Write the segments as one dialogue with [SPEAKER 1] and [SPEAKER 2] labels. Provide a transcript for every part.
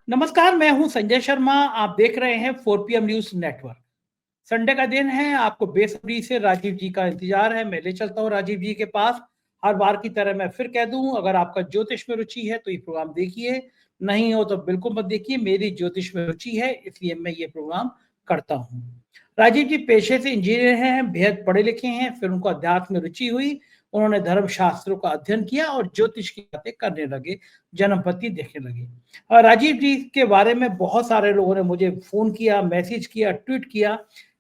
[SPEAKER 1] नमस्कार, मैं हूं संजय शर्मा। आप देख रहे हैं 4PM न्यूज नेटवर्क। संडे का दिन है, आपको बेसब्री से राजीव जी का इंतजार है। मैं ले चलता हूं राजीव जी के पास। हर बार की तरह मैं फिर कह दूं, अगर आपका ज्योतिष में रुचि है तो ये प्रोग्राम देखिए, नहीं हो तो बिल्कुल मत देखिए। मेरी ज्योतिष में रुचि है, इसलिए मैं ये प्रोग्राम करता हूँ। राजीव जी पेशे से इंजीनियर हैं, बेहद पढ़े लिखे हैं, फिर उनको अध्यात्म में रुचि हुई। उन्होंने धर्म शास्त्रों का अध्ययन किया और ज्योतिष की बातें करने लगे, जन्मपति देखने लगे। राजीव जी के बारे में बहुत सारे लोगों ने मुझे फोन किया, मैसेज किया, ट्वीट किया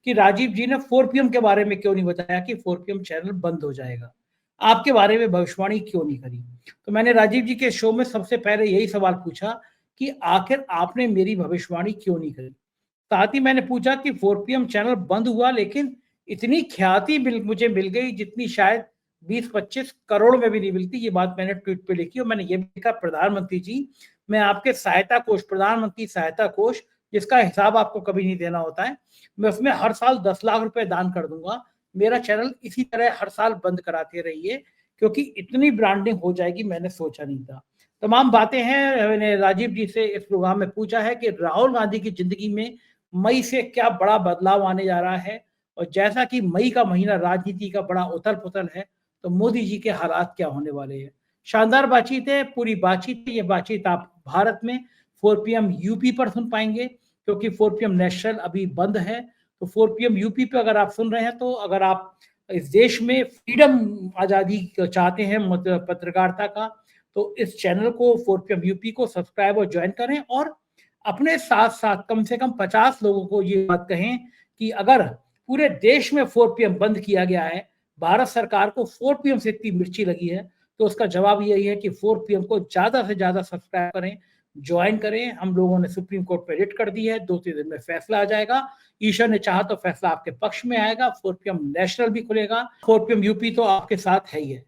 [SPEAKER 1] कि राजीव जी ने 4PM के बारे में क्यों नहीं बताया कि 4PM चैनल बंद हो जाएगा, आपके बारे में भविष्यवाणी क्यों नहीं करी। तो मैंने राजीव जी के शो में सबसे पहले यही सवाल पूछा कि आखिर आपने मेरी भविष्यवाणी क्यों नहीं करी। साथ ही मैंने पूछा कि 4PM चैनल बंद हुआ, लेकिन इतनी ख्याति मुझे मिल गई जितनी शायद 20-25 करोड़ में भी नहीं मिलती। ये बात मैंने ट्वीट पे लिखी और मैंने ये भी लिखा, प्रधानमंत्री जी, मैं आपके सहायता कोष, प्रधानमंत्री सहायता कोष, जिसका हिसाब आपको कभी नहीं देना होता है, मैं उसमें हर साल 10 लाख रुपए दान कर दूंगा। मेरा चैनल इसी तरह हर साल बंद कराते रहिए, क्योंकि इतनी ब्रांडिंग हो जाएगी मैंने सोचा नहीं था। तमाम बातें हैं। मैंने राजीव जी से इस प्रोग्राम में पूछा है कि राहुल गांधी की जिंदगी में मई से क्या बड़ा बदलाव आने जा रहा है, और जैसा कि मई का महीना राजनीति का बड़ा उथल पुथल है, तो मोदी जी के हालात क्या होने वाले हैं। शानदार बातचीत है, पूरी बातचीत है। ये बातचीत आप भारत में 4PM यूपी पर सुन पाएंगे, क्योंकि 4PM नेशनल अभी बंद है। तो 4PM यूपी पे अगर आप सुन रहे हैं, तो अगर आप इस देश में फ्रीडम, आज़ादी चाहते हैं मतलब पत्रकारिता का, तो इस चैनल को 4PM यूपी को सब्सक्राइब और ज्वाइन करें, और अपने साथ साथ कम से कम 50 लोगों को ये बात कहें कि अगर पूरे देश में 4PM बंद किया गया है, भारत सरकार को 4PM से इतनी मिर्ची लगी है, तो उसका जवाब यही है कि 4PM को ज्यादा से ज्यादा सब्सक्राइब करें, ज्वाइन करें। हम लोगों ने सुप्रीम कोर्ट पे रिट कर दी है, 2-3 दिन में फैसला आ जाएगा। ईश्वर ने चाहा तो फैसला आपके पक्ष में आएगा, 4PM नेशनल भी खुलेगा, 4PM यूपी तो आपके साथ है ही है।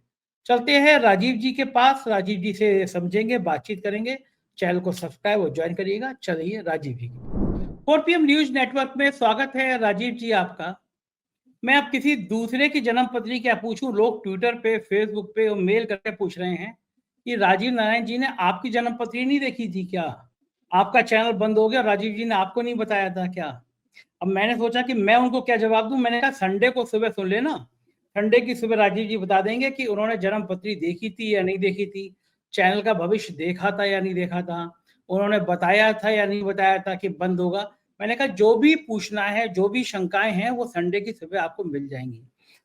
[SPEAKER 1] चलते हैं राजीव जी के पास, राजीव जी से समझेंगे, बातचीत करेंगे। चैनल को सब्सक्राइब और ज्वाइन करिएगा। चलिए राजीव जी, 4PM न्यूज नेटवर्क में स्वागत है राजीव जी आपका। मैं अब किसी दूसरे की जन्म पत्री क्या पूछूं, लोग ट्विटर पे, फेसबुक पे और मेल करके पूछ रहे हैं कि राजीव नारायण जी ने आपकी जन्म पत्री नहीं देखी थी क्या, आपका चैनल बंद हो गया, राजीव जी ने आपको नहीं बताया था क्या। अब मैंने सोचा कि मैं उनको क्या जवाब दूं। मैंने कहा संडे को सुबह सुन लेना, संडे की सुबह राजीव जी बता देंगे कि उन्होंने जन्म पत्री देखी थी या नहीं देखी थी, चैनल का भविष्य देखा था या नहीं देखा था, उन्होंने बताया था या नहीं बताया था कि बंद होगा। मैंने कहा जो भी पूछना है, जो भी शंकाएं हैं, वो संडे की सुबह आपको मिल जाएंगी।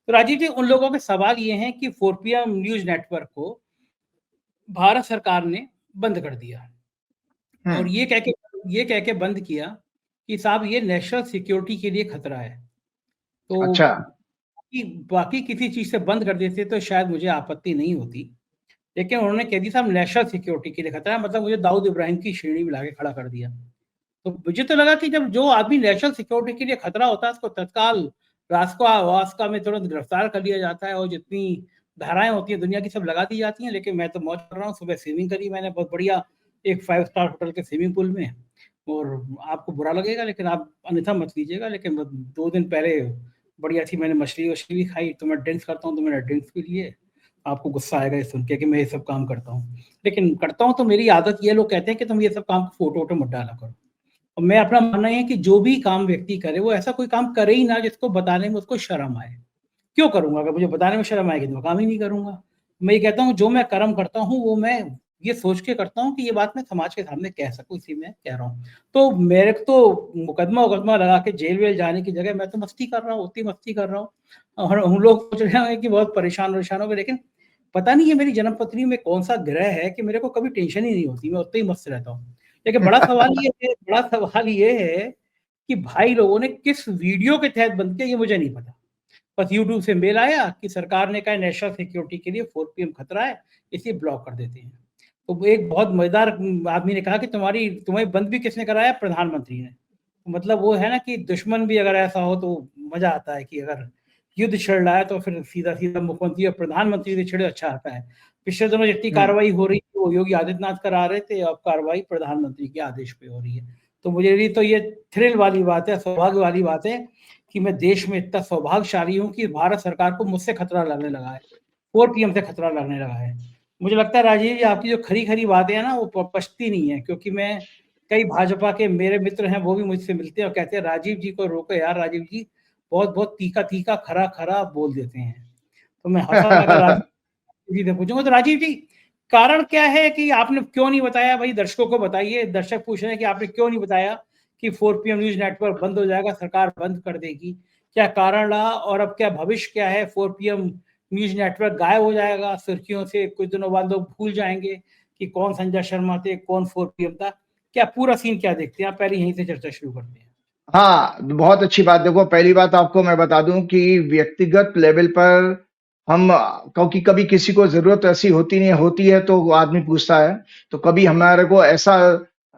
[SPEAKER 1] तो राजीव जी, उन लोगों के सवाल ये हैं कि 4PM न्यूज नेटवर्क को भारत सरकार ने बंद कर दिया, और
[SPEAKER 2] हम्म।
[SPEAKER 1] ये कह के बंद किया कि साहब ये नेशनल सिक्योरिटी के लिए खतरा है। तो
[SPEAKER 2] अच्छा।
[SPEAKER 1] बाकी किसी चीज से बंद कर देते तो शायद मुझे आपत्ति नहीं होती, लेकिन उन्होंने कह दी साहब नेशनल सिक्योरिटी के लिए खतरा है, मतलब मुझे दाऊद इब्राहिम की श्रेणी में लाके खड़ा कर दिया। तो मुझे तो लगा कि जब जो आदमी नेशनल सिक्योरिटी के लिए खतरा होता है, उसको तत्काल रास्का में तुरंत गिरफ्तार कर लिया जाता है, और जितनी धाराएं होती हैं दुनिया की सब लगा दी जाती हैं। लेकिन मैं तो मौज कर रहा हूँ, सुबह स्विमिंग करी मैंने बहुत बढ़िया, एक 5 स्टार होटल के स्विमिंग पूल में। और आपको बुरा लगेगा, लेकिन आप अन्यथा मत लीजिएगा, लेकिन 2 दिन पहले बढ़िया थी, मैंने मछली वछली भी खाई। तो मैं ड्रिंक्स करता हूँ, तो मैंने ड्रिंक्स भी लिए। आपको गुस्सा आएगा ये सुन के कि मैं ये सब काम करता हूँ, लेकिन करता हूँ तो मेरी आदत ये, लोग कहते हैं कि तुम ये सब काम फोटो वोटो मत डाला करो। और मैं अपना मानना है कि जो भी काम व्यक्ति करे, वो ऐसा कोई काम करे ही ना जिसको बताने में उसको शर्म आए। क्यों करूंगा? अगर मुझे बताने में शर्म आएगी तो मैं काम ही नहीं करूंगा। मैं ये कहता हूँ जो मैं कर्म करता हूँ वो मैं ये सोच के करता हूँ कि ये बात मैं समाज के सामने कह सकूं, इसी में कह रहा हूँ। तो मेरे को तो मुकदमा उकदमा लगा के जेल वेल जाने की जगह मैं तो मस्ती कर रहा हूँ, उतनी मस्ती कर रहा हूँ। और हम लोग सोच रहे हैं कि बहुत परेशान वरेशान हो गए, लेकिन पता नहीं है मेरी जन्म पत्री में कौन सा ग्रह है कि मेरे को कभी टेंशन ही नहीं होती, मैं उतना ही मस्त रहता हूँ। लेकिन बड़ा सवाल ये है कि भाई लोगों ने किस वीडियो के तहत बंद किया, ये मुझे नहीं पता। बस यूट्यूब से मेल आया कि सरकार ने कहा नेशनल सिक्योरिटी के लिए 4PM खतरा है, इसलिए ब्लॉक कर देते हैं। तो एक बहुत मजेदार आदमी ने कहा कि तुम्हें बंद भी किसने कराया? प्रधानमंत्री ने। तो मतलब वो है ना कि दुश्मन भी अगर ऐसा हो तो मजा आता है, कि अगर युद्ध छिड़ रहा है तो फिर सीधा सीधा मुख्यमंत्री और प्रधानमंत्री से छिड़े, अच्छा आता है। पिछले दिनों जितनी
[SPEAKER 2] हम्म।
[SPEAKER 1] कार्रवाई हो रही थी वो योगी आदित्यनाथ करा रहे थे, अब कार्रवाई प्रधानमंत्री के आदेश पे हो रही है। तो मुझे लिए तो ये थ्रिल वाली बात है, सौभाग्य वाली बात है कि मैं देश में इतना सौभाग्यशाली हूँ कि भारत सरकार को मुझसे खतरा लगने लगा है, 4PM से खतरा लगने लगा है। मुझे लगता है राजीव जी, आपकी जो खरी खरी बातें हैं ना, वो पछती नहीं है, क्योंकि मैं कई भाजपा के मेरे मित्र हैं, वो भी मुझसे मिलते हैं और कहते हैं राजीव जी को रोको यार, राजीव जी बहुत बहुत तीखा तीखा खरा खरा बोल देते हैं। तो मैं हंसा, मैं राजीव जी से पूछूंगा तो राजीव जी कारण क्या है कि आपने क्यों नहीं बताया? भाई दर्शकों को बताइए, दर्शक पूछ रहे हैं कि आपने क्यों नहीं बताया कि 4 PM न्यूज नेटवर्क बंद हो जाएगा, सरकार बंद कर देगी। क्या कारण रहा और अब क्या भविष्य क्या है? 4 PM न्यूज नेटवर्क गायब हो जाएगा सुर्खियों से, कुछ दिनों बाद लोग भूल जाएंगे कि कौन संजय शर्मा थे, कौन 4 PM था। क्या पूरा सीन क्या देखते हैं आप? पहले यहीं से चर्चा शुरू करते हैं।
[SPEAKER 2] हाँ, बहुत अच्छी बात। देखो, पहली बात आपको मैं बता दूं कि व्यक्तिगत लेवल पर हम, क्योंकि कभी किसी को जरूरत ऐसी होती नहीं होती है तो वो आदमी पूछता है, तो कभी हमारे को ऐसा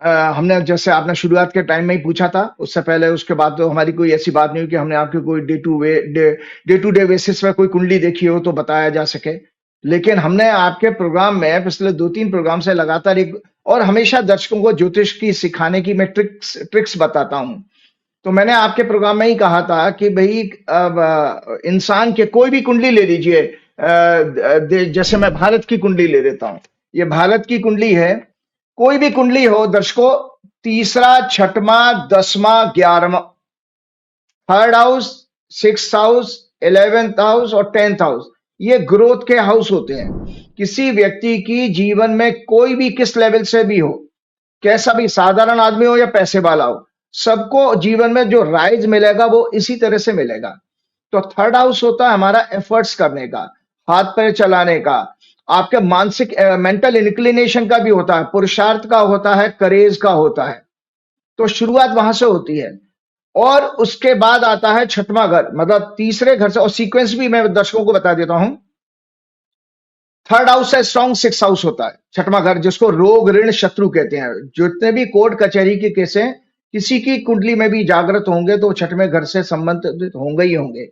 [SPEAKER 2] हमने, जैसे आपने शुरुआत के टाइम में ही पूछा था, उससे पहले उसके बाद तो हमारी कोई ऐसी बात नहीं हुई कि हमने आपकी कोई डे टू डे बेसिस पे कोई कुंडली देखी हो तो बताया जा सके। लेकिन हमने आपके प्रोग्राम में पिछले 2-3 प्रोग्राम से लगातार एक, और हमेशा दर्शकों को ज्योतिष की सिखाने की मैं ट्रिक्स बताता हूँ। तो मैंने आपके प्रोग्राम में ही कहा था कि भाई अब इंसान के कोई भी कुंडली ले लीजिए, जैसे मैं भारत की कुंडली ले लेता हूं, ये भारत की कुंडली है। कोई भी कुंडली हो दर्शकों, तीसरा, छठवां, 10वां, 11वां, third house, 6th house, 11th house और 10th हाउस, ये ग्रोथ के हाउस होते हैं। किसी व्यक्ति की जीवन में कोई भी किस लेवल से भी हो, कैसा भी साधारण आदमी हो या पैसे वाला हो, सबको जीवन में जो राइज मिलेगा वो इसी तरह से मिलेगा। तो थर्ड हाउस होता है हमारा एफर्ट्स करने का, हाथ पैर चलाने का, आपके मानसिक मेंटल इंक्लिनेशन का भी होता है, पुरुषार्थ का होता है, करेज का होता है। तो शुरुआत वहां से होती है। और उसके बाद आता है छठवां घर, मतलब तीसरे घर से, और सीक्वेंस भी मैं दर्शकों को बता देता हूं। थर्ड हाउस है स्ट्रॉन्ग, 6th हाउस होता है छठवां घर, जिसको रोग ऋण शत्रु कहते हैं। जितने भी कोर्ट कचहरी के केस हैं, किसी की कुंडली में भी जागृत होंगे तो छठवें घर से संबंधित होंगे ही होंगे।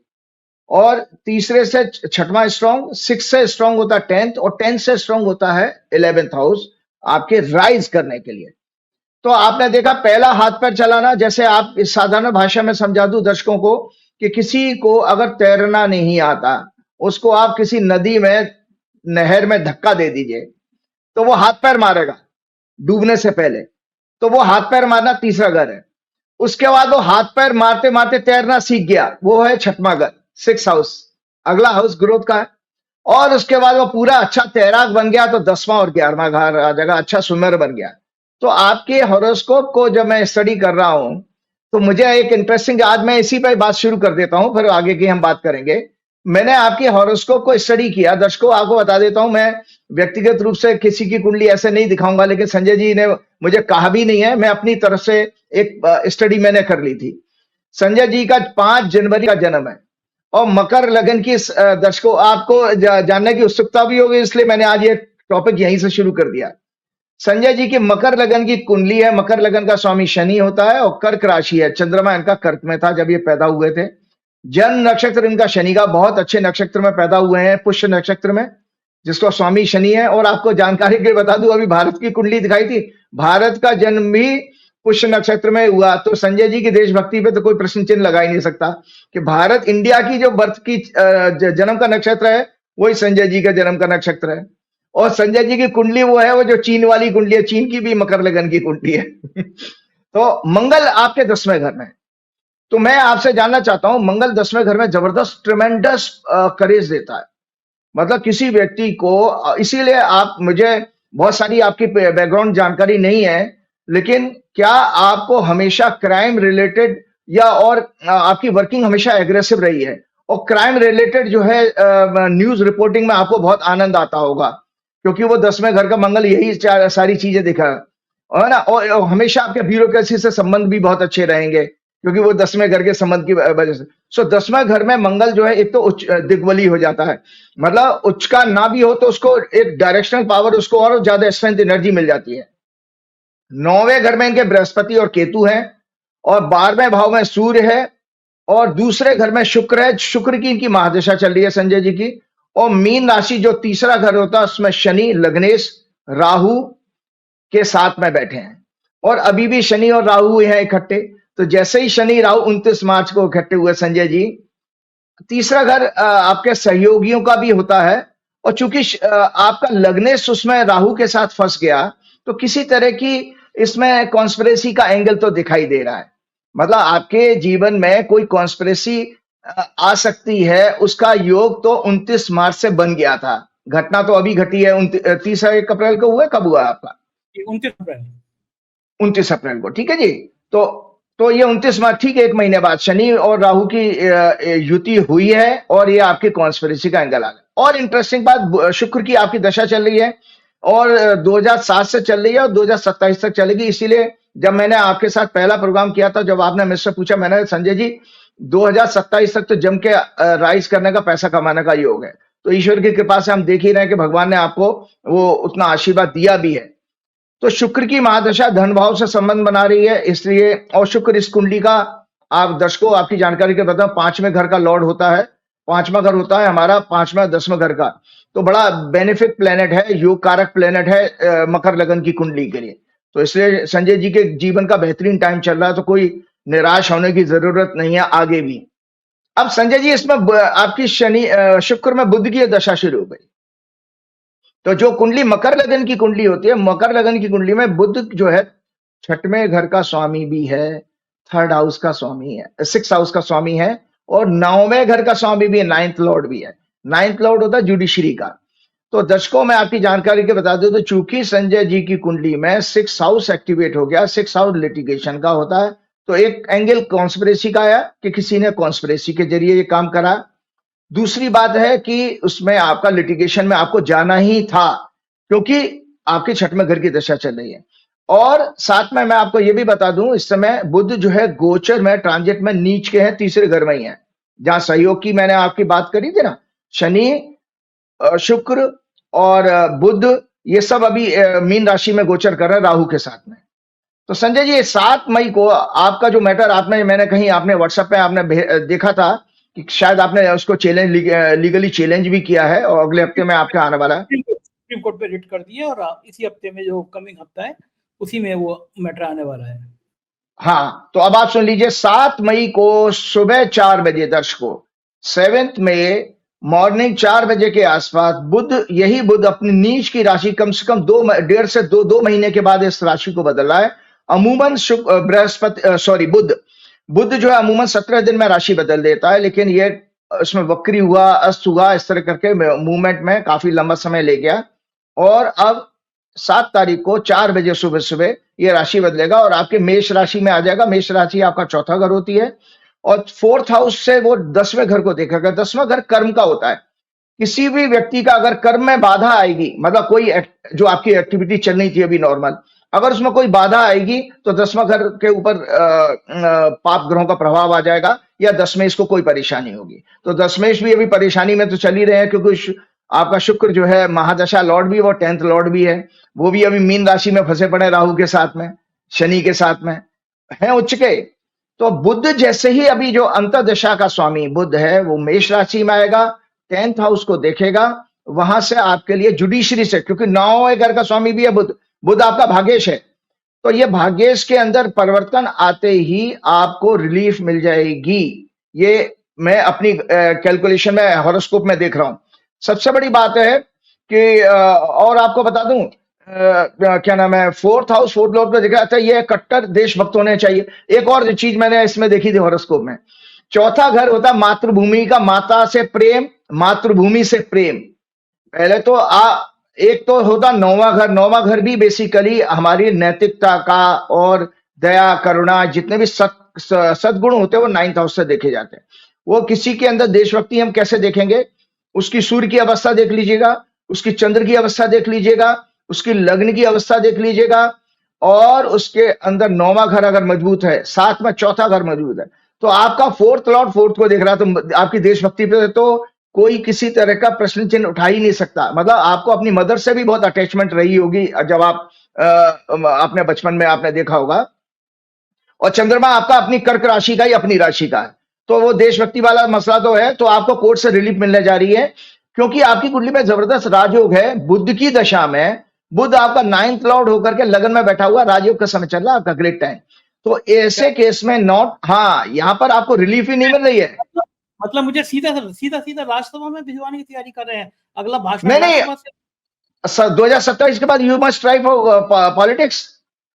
[SPEAKER 2] और तीसरे से छठवां स्ट्रॉन्ग, 6 से स्ट्रॉन्ग होता है 10th, और 10th से स्ट्रॉन्ग होता है 11th हाउस, आपके राइज करने के लिए। तो आपने देखा पहला हाथ पैर चलाना, जैसे आप इस साधारण भाषा में समझा दूं दर्शकों को, कि किसी को अगर तैरना नहीं आता, उसको आप किसी नदी में, नहर में धक्का दे दीजिए तो वो हाथ पैर मारेगा डूबने से पहले। तो वो हाथ पैर मारना तीसरा घर है। उसके बाद वो हाथ पैर मारते मारते तैरना सीख गया, वो है छठवां घर, 6th हाउस, अगला हाउस ग्रोथ का है। और उसके बाद वो पूरा अच्छा तैराक बन गया तो 10वां और 11वां घर आ जाएगा, अच्छा स्विमर बन गया। तो आपके हॉरोस्कोप को जब मैं स्टडी कर रहा हूं तो मुझे एक इंटरेस्टिंग, आज मैं इसी पर बात शुरू कर देता हूं, फिर आगे की हम बात करेंगे। मैंने आपके हॉरोस्कोप को स्टडी किया दर्शकों, आपको बता देता हूं, मैं व्यक्तिगत रूप से किसी की कुंडली ऐसे नहीं दिखाऊंगा, लेकिन संजय जी ने मुझे कहा भी नहीं है, मैं अपनी तरफ से एक स्टडी मैंने कर ली थी। संजय जी का 5 जनवरी का जन्म है और मकर लगन की, दर्शकों आपको जानने की उत्सुकता भी होगी, इसलिए मैंने आज ये टॉपिक यहीं से शुरू कर दिया। संजय जी की मकर लगन की कुंडली है, मकर लगन का स्वामी शनि होता है और कर्क राशि है, चंद्रमा इनका कर्क में था जब ये पैदा हुए थे। जन्म नक्षत्र इनका शनि का, बहुत अच्छे नक्षत्र में पैदा हुए हैं, पुष्य नक्षत्र में, जिसका स्वामी शनि है। और आपको जानकारी के लिए बता दूं, अभी भारत की कुंडली दिखाई थी, भारत का जन्म भी पुष्य नक्षत्र में हुआ। तो संजय जी की देशभक्ति पे तो कोई प्रश्न चिन्ह लगा ही नहीं सकता कि भारत, इंडिया की जो बर्थ की जन्म का नक्षत्र है वही संजय जी का जन्म का नक्षत्र है। और संजय जी की कुंडली वो है, वो जो चीन वाली कुंडली है, चीन की भी मकर लगन की कुंडली है। तो मंगल आपके 10वें घर में, तो मैं आपसे जानना चाहता हूं, मंगल 10वें घर में जबरदस्त ट्रेमेंडस करेज देता है, मतलब किसी व्यक्ति को, इसीलिए आप, मुझे बहुत सारी आपकी बैकग्राउंड जानकारी नहीं है, लेकिन क्या आपको हमेशा क्राइम रिलेटेड, या और आपकी वर्किंग हमेशा एग्रेसिव रही है, और क्राइम रिलेटेड जो है न्यूज रिपोर्टिंग में आपको बहुत आनंद आता होगा, क्योंकि वो 10वें घर का मंगल यही सारी चीजें दिखा है ना। और हमेशा आपके ब्यूरोक्रेसी से संबंध भी बहुत अच्छे रहेंगे, क्योंकि वो 10वें घर के संबंध की वजह से। सो 10वें घर में मंगल जो है, एक तो उच्च दिग्बली हो जाता है, मतलब उच्च का ना भी हो तो उसको एक डायरेक्शनल पावर, उसको और ज्यादा स्ट्रेंथ एनर्जी मिल जाती है। 9वें घर में इनके बृहस्पति और केतु हैं, और 12वें भाव में सूर्य है, और दूसरे घर में शुक्र है। शुक्र की इनकी महादशा चल रही है संजय जी की। और मीन राशि जो तीसरा घर होता है, उसमें शनि, लग्नेश, राहु के साथ में बैठे हैं, और अभी भी शनि और राहु हैं इकट्ठे। तो जैसे ही शनि राहु 29 मार्च को इकट्ठे हुए संजय जी, तीसरा घर आपके सहयोगियों का भी होता है, और चूंकि आपका लग्नेश उसमें राहु के साथ फंस गया, तो किसी तरह की इसमें कॉन्स्पिरेसी का एंगल तो दिखाई दे रहा है। मतलब आपके जीवन में कोई कॉन्स्पिरेसी आ सकती है, उसका योग तो 29 मार्च से बन गया था। घटना तो अभी घटी है, 30 अप्रैल को हुआ, कब हुआ आपका?
[SPEAKER 1] 29 अप्रैल।
[SPEAKER 2] 29 अप्रैल को, ठीक है जी। तो ये 29 मार्च, ठीक है, 1 महीने बाद शनि और राहु की युति हुई है और ये आपकी कॉन्स्पिरेसी का एंगल आ गया। और इंटरेस्टिंग बात, शुक्र की आपकी दशा चल रही है और 2007 से चल रही है और 2027 तक चलेगी। इसीलिए जब मैंने आपके साथ पहला प्रोग्राम किया था, जब आपने मुझसे पूछा, मैंने संजय जी 2027 तक तो जम के राइज करने का, पैसा कमाने का योग है। तो ईश्वर की कृपा से हम देख ही रहे हैं कि भगवान ने आपको वो उतना आशीर्वाद दिया भी है। तो शुक्र की महादशा धन भाव से संबंध बना रही है, इसलिए। और शुक्र इस कुंडली का, आप दर्शकों आपकी जानकारी के बताऊं, 5वें घर का लॉर्ड होता है। 5वां घर होता है हमारा 5वां 10वां घर का। तो बड़ा बेनिफिट प्लेनेट है, योग कारक प्लेनेट है मकर लगन की कुंडली के लिए। तो इसलिए संजय जी के जीवन का बेहतरीन टाइम चल रहा है, तो कोई निराश होने की जरूरत नहीं है आगे भी। अब संजय जी, इसमें आपकी शुक्र में बुध की दशा शुरू हो गई। तो जो कुंडली मकर लगन की कुंडली होती है, मकर लगन की कुंडली में बुध जो है 6वें घर का स्वामी भी है, 3rd हाउस का स्वामी है, 6th हाउस का स्वामी है और 9वें घर का स्वामी भी है, 9th लॉर्ड भी है। 9th लॉर्ड होता है जुडिशरी का। तो दर्शकों मैं आपकी जानकारी के बता दूं, तो चूंकि संजय जी की कुंडली में 6th हाउस एक्टिवेट हो गया, 6th हाउस लिटिगेशन का होता है, तो एक एंगल कॉन्स्पिरेसी का है कि किसी ने कॉन्स्पिरेसी के जरिए ये काम करा। दूसरी बात है कि उसमें आपका लिटिगेशन में आपको जाना ही था, क्योंकि आपके 6वें घर की दशा चल रही है। और साथ में मैं आपको यह भी बता दूं, इस समय बुध जो है गोचर में, ट्रांजिट में नीच के हैं, 3रे घर में ही है। जहां सहयोग की मैंने आपकी बात करी थी ना, शनि, शुक्र और बुध, ये सब अभी मीन राशि में गोचर कर रहे हैं राहु के साथ में। तो संजय जी 7 मई को आपका जो मैटर आपने, मैंने कहीं आपने व्हाट्सएप पे आपने देखा था कि शायद आपने उसको चैलेंज, लीगली चैलेंज भी किया है और अगले हफ्ते में आपके आने वाला है।
[SPEAKER 1] सुप्रीम कोर्ट पे रिट कर दिया और इसी हफ्ते में जो कमिंग हफ्ता है उसी में वो मैटर आने वाला है।
[SPEAKER 2] हाँ, तो अब आप सुन लीजिए, 7 मई को सुबह 4 बजे दर्शकों, 7th मई मॉर्निंग 4 बजे के आसपास बुध, यही बुध अपनी नीच की राशि कम से कम 1.5 से 2 महीने के बाद इस राशि को बदल रहा है। अमूमन बृहस्पति बुध जो है अमूमन 17 दिन में राशि बदल देता है, लेकिन ये इसमें वक्री हुआ, अस्त हुआ, इस तरह करके मूवमेंट में काफी लंबा समय ले गया। और अब 7 तारीख को 4 बजे सुबह सुबह ये राशि बदलेगा और आपके मेष राशि में आ जाएगा। मेष राशि आपका 4था घर होती है और 4th हाउस से वो 10वें घर को देखेगा। 10वां घर कर्म का होता है। किसी भी व्यक्ति का अगर कर्म में बाधा आएगी, मतलब कोई जो आपकी एक्टिविटी चल रही थी अभी नॉर्मल, अगर उसमें कोई बाधा आएगी तो 10वां घर के ऊपर पाप ग्रहों का प्रभाव आ जाएगा या दशमेश को कोई परेशानी होगी। तो दशमेश भी अभी परेशानी में तो चल ही रहे हैं, क्योंकि आपका शुक्र जो है महादशा लॉर्ड भी, वो 10th लॉर्ड भी है, वो भी अभी मीन राशि में फंसे पड़े राहु के साथ में, शनि के साथ में है उच्च के। तो बुध जैसे ही अभी जो अंतर्दशा का स्वामी बुध है वो मेष राशि में आएगा, 10th हाउस को देखेगा, वहां से आपके लिए जुडिशरी से, क्योंकि 9वें घर का स्वामी भी है बुध, बुध आपका भाग्येश है, तो ये भाग्येश के अंदर परिवर्तन आते ही आपको रिलीफ मिल जाएगी। ये मैं अपनी कैलकुलेशन में, हॉरोस्कोप में देख रहा हूं। सबसे बड़ी बात है कि और आपको बता दूं, क्या नाम है, 4th हाउस 4th लॉर्ड पे देखा था, ये कट्टर देशभक्त होने चाहिए। एक और चीज मैंने इसमें देखी थी हॉरोस्कोप में, 4था घर होता मातृभूमि का, माता से प्रेम, मातृभूमि से प्रेम। पहले तो एक तो होता 9वां घर। 9वां घर भी बेसिकली हमारी नैतिकता का और दया करुणा, जितने भी सद्गुण होते हैं वो 9th हाउस से देखे जाते हैं। वो किसी के अंदर देशभक्ति हम कैसे देखेंगे, उसकी सूर्य की अवस्था देख लीजिएगा, उसकी चंद्र की अवस्था देख लीजिएगा, उसकी लग्न की अवस्था देख लीजिएगा, और उसके अंदर 9वां घर अगर मजबूत है, साथ में 4था घर मजबूत है, तो आपका 4th लॉर्ड 4th को देख रहा है, तो आपकी देशभक्ति पे तो कोई किसी तरह का प्रश्न चिन्ह उठा ही नहीं सकता। मतलब आपको अपनी मदर से भी बहुत अटैचमेंट रही होगी, जब आप अपने बचपन में आपने देखा होगा। और चंद्रमा आपका अपनी कर्क राशि का ही अपनी राशि का है, तो वो देशभक्ति वाला मसला तो है। तो आपको कोर्ट से रिलीफ मिलने जा रही है, क्योंकि आपकी कुंडली में जबरदस्त राजयोग है। बुध की दशा में बुध आपका 9th लॉर्ड होकर के लगन में बैठा हुआ, राजयोग का समय चल रहा है आपका, ग्रेट टाइम। तो ऐसे केस में यहाँ पर आपको रिलीफ ही नहीं मिल रही है।
[SPEAKER 1] मतलब मुझे सीधा राज्यसभा में भिजवाने की तैयारी कर रहे हैं, अगला भाषण
[SPEAKER 2] नहीं, 2027 के बाद you must try for politics.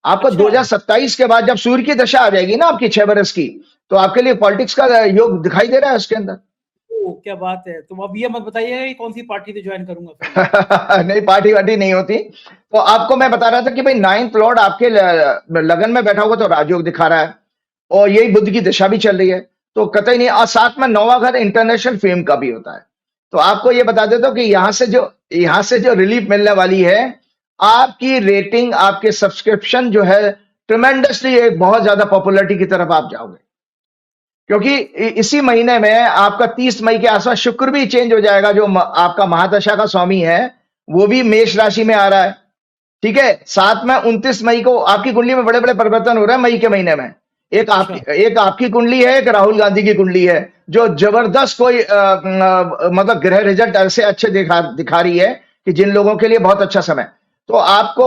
[SPEAKER 2] आपको
[SPEAKER 1] अच्छा
[SPEAKER 2] 2027 के बाद जब सूर्य की दशा आ जाएगी ना आपकी 6 बरस की, तो आपके लिए पॉलिटिक्स का योग दिखाई दे रहा है उसके अंदर।
[SPEAKER 1] ओ, क्या बात है। तुम अब ये मत बताइएगा कि कौन सी पार्टी से ज्वाइन करूंगा फिर मैं।
[SPEAKER 2] नहीं, पार्टी वार्टी नहीं होती। तो आपको मैं बता रहा था कि भाई नाइन्थ लॉर्ड आपके लगन में बैठा हुआ तो राजयोग दिखा रहा है, और यही बुद्ध की दशा भी चल रही है, तो कतई नहीं। और साथ में 9वां घर इंटरनेशनल फेम का भी होता है। तो आपको ये बता देता हूँ कि यहाँ से जो रिलीफ मिलने वाली है, आपकी रेटिंग, आपके सब्सक्रिप्शन जो है ट्रिमेंडसली एक बहुत ज्यादा पॉपुलरिटी की तरफ आप जाओगे, क्योंकि इसी महीने में आपका 30 मई के आसपास शुक्र भी चेंज हो जाएगा, जो आपका महादशा का स्वामी है वो भी मेष राशि में आ रहा है। ठीक है, साथ में 29 मई को आपकी कुंडली में बड़े बड़े परिवर्तन हो रहे हैं मई के महीने में।
[SPEAKER 1] अच्छा
[SPEAKER 2] एक आपकी कुंडली है, एक राहुल गांधी की कुंडली है, जो जबरदस्त कोई मतलब ग्रह रिजल्ट ऐसे अच्छे दिखा रही है कि जिन लोगों के लिए बहुत अच्छा समय। तो आपको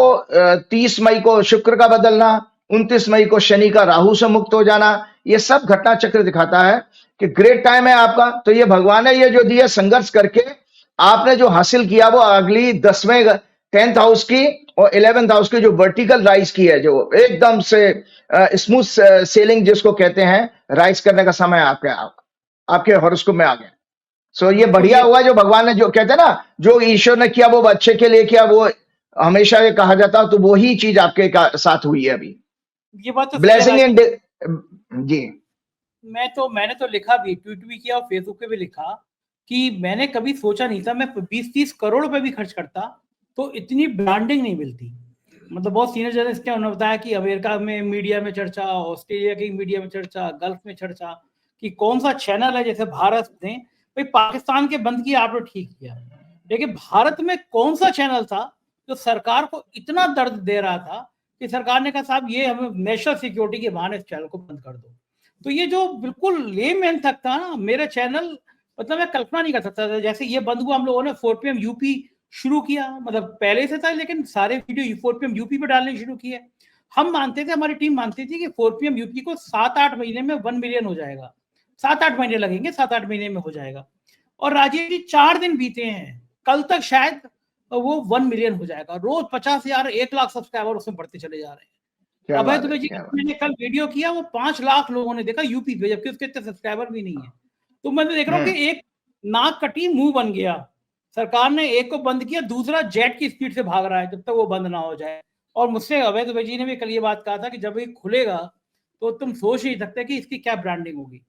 [SPEAKER 2] 30 मई को शुक्र का बदलना, 29 मई को शनि का राहु से मुक्त हो जाना, ये सब घटना चक्र दिखाता है कि ग्रेट टाइम है आपका। तो ये भगवान ने ये जो दिया संघर्ष करके आपने जो हासिल किया, वो अगली 10th हाउस की और 11th हाउस की जो वर्टिकल राइज की है, जो एकदम से स्मूथ सेलिंग जिसको कहते हैं, राइज करने का समय आपके हॉरोस्कोप में आ गया। सो ये
[SPEAKER 1] बिल्कुल
[SPEAKER 2] बढ़िया
[SPEAKER 1] ये
[SPEAKER 2] हुआ, जो भगवान ने जो कहते हैं ना, जो ईश्वर ने किया वो अच्छे के लिए किया, वो हमेशा ये कहा जाता है। तो वही चीज आपके साथ हुई है अभी।
[SPEAKER 1] ये बात तो सही है
[SPEAKER 2] ब्लेसिंग
[SPEAKER 1] राजीव।
[SPEAKER 2] एंड जी।
[SPEAKER 1] मैंने तो लिखा भी, ट्वीट भी किया और फेसबुक पे भी लिखा कि मैंने कभी सोचा नहीं था मैं 20-30 करोड़ रुपए भी खर्च करता तो इतनी ब्रांडिंग नहीं मिलती। मतलब बहुत सीनियर जर्नलिस्ट क्या उन्होंने बताया कि अमेरिका में मीडिया में चर्चा, ऑस्ट्रेलिया की मीडिया में चर्चा, गल्फ में चर्चा कि कौन सा चैनल है, जैसे भारत ने भाई पाकिस्तान के बंद किया आपने ठीक किया, लेकिन भारत में कौन सा चैनल था जो सरकार को इतना दर्द दे रहा था कि सरकार ने कहा साहब ये हमें नेशनल सिक्योरिटी के बहाने इस चैनल को बंद कर दो। तो ये जो बिल्कुल लेमैन तक था ना मेरे चैनल, मतलब मैं कल्पना नहीं कर सकता था। जैसे ये बंद हुआ, हम लोगों ने 4PM यूपी शुरू किया, मतलब पहले से था लेकिन सारे वीडियो 4PM यूपी पे डालने शुरू किए। हम मानते थे, हमारी टीम मानती थी कि 4PM यूपी को 7-8 महीने में 1 मिलियन हो जाएगा, 7-8 महीने लगेंगे, 7-8 महीने में हो जाएगा। और राजीव जी 4 दिन बीते हैं, कल तक शायद वो 1 मिलियन हो जाएगा। रोज 50,000 1 लाख सब्सक्राइबर उसमें बढ़ते चले जा रहे हैं।
[SPEAKER 2] क्या
[SPEAKER 1] अभय
[SPEAKER 2] बात है,
[SPEAKER 1] दुबे जी
[SPEAKER 2] क्या
[SPEAKER 1] का
[SPEAKER 2] बात।
[SPEAKER 1] मैंने कल वीडियो किया, वो 5 लाख लोगों ने देखा यूपी पे, जबकि उसके इतने सब्सक्राइबर भी नहीं है। तो मैं देख रहा हूँ कि एक नाक कटी मुंह बन गया। सरकार ने एक को बंद किया, दूसरा जेट की स्पीड से भाग रहा है जब तक वो बंद ना हो जाए। और मुझसे अभय दुबे जी ने भी कल ये बात कहा था कि जब ये खुलेगा तो तुम सोच नहीं सकते कि इसकी क्या ब्रांडिंग होगी।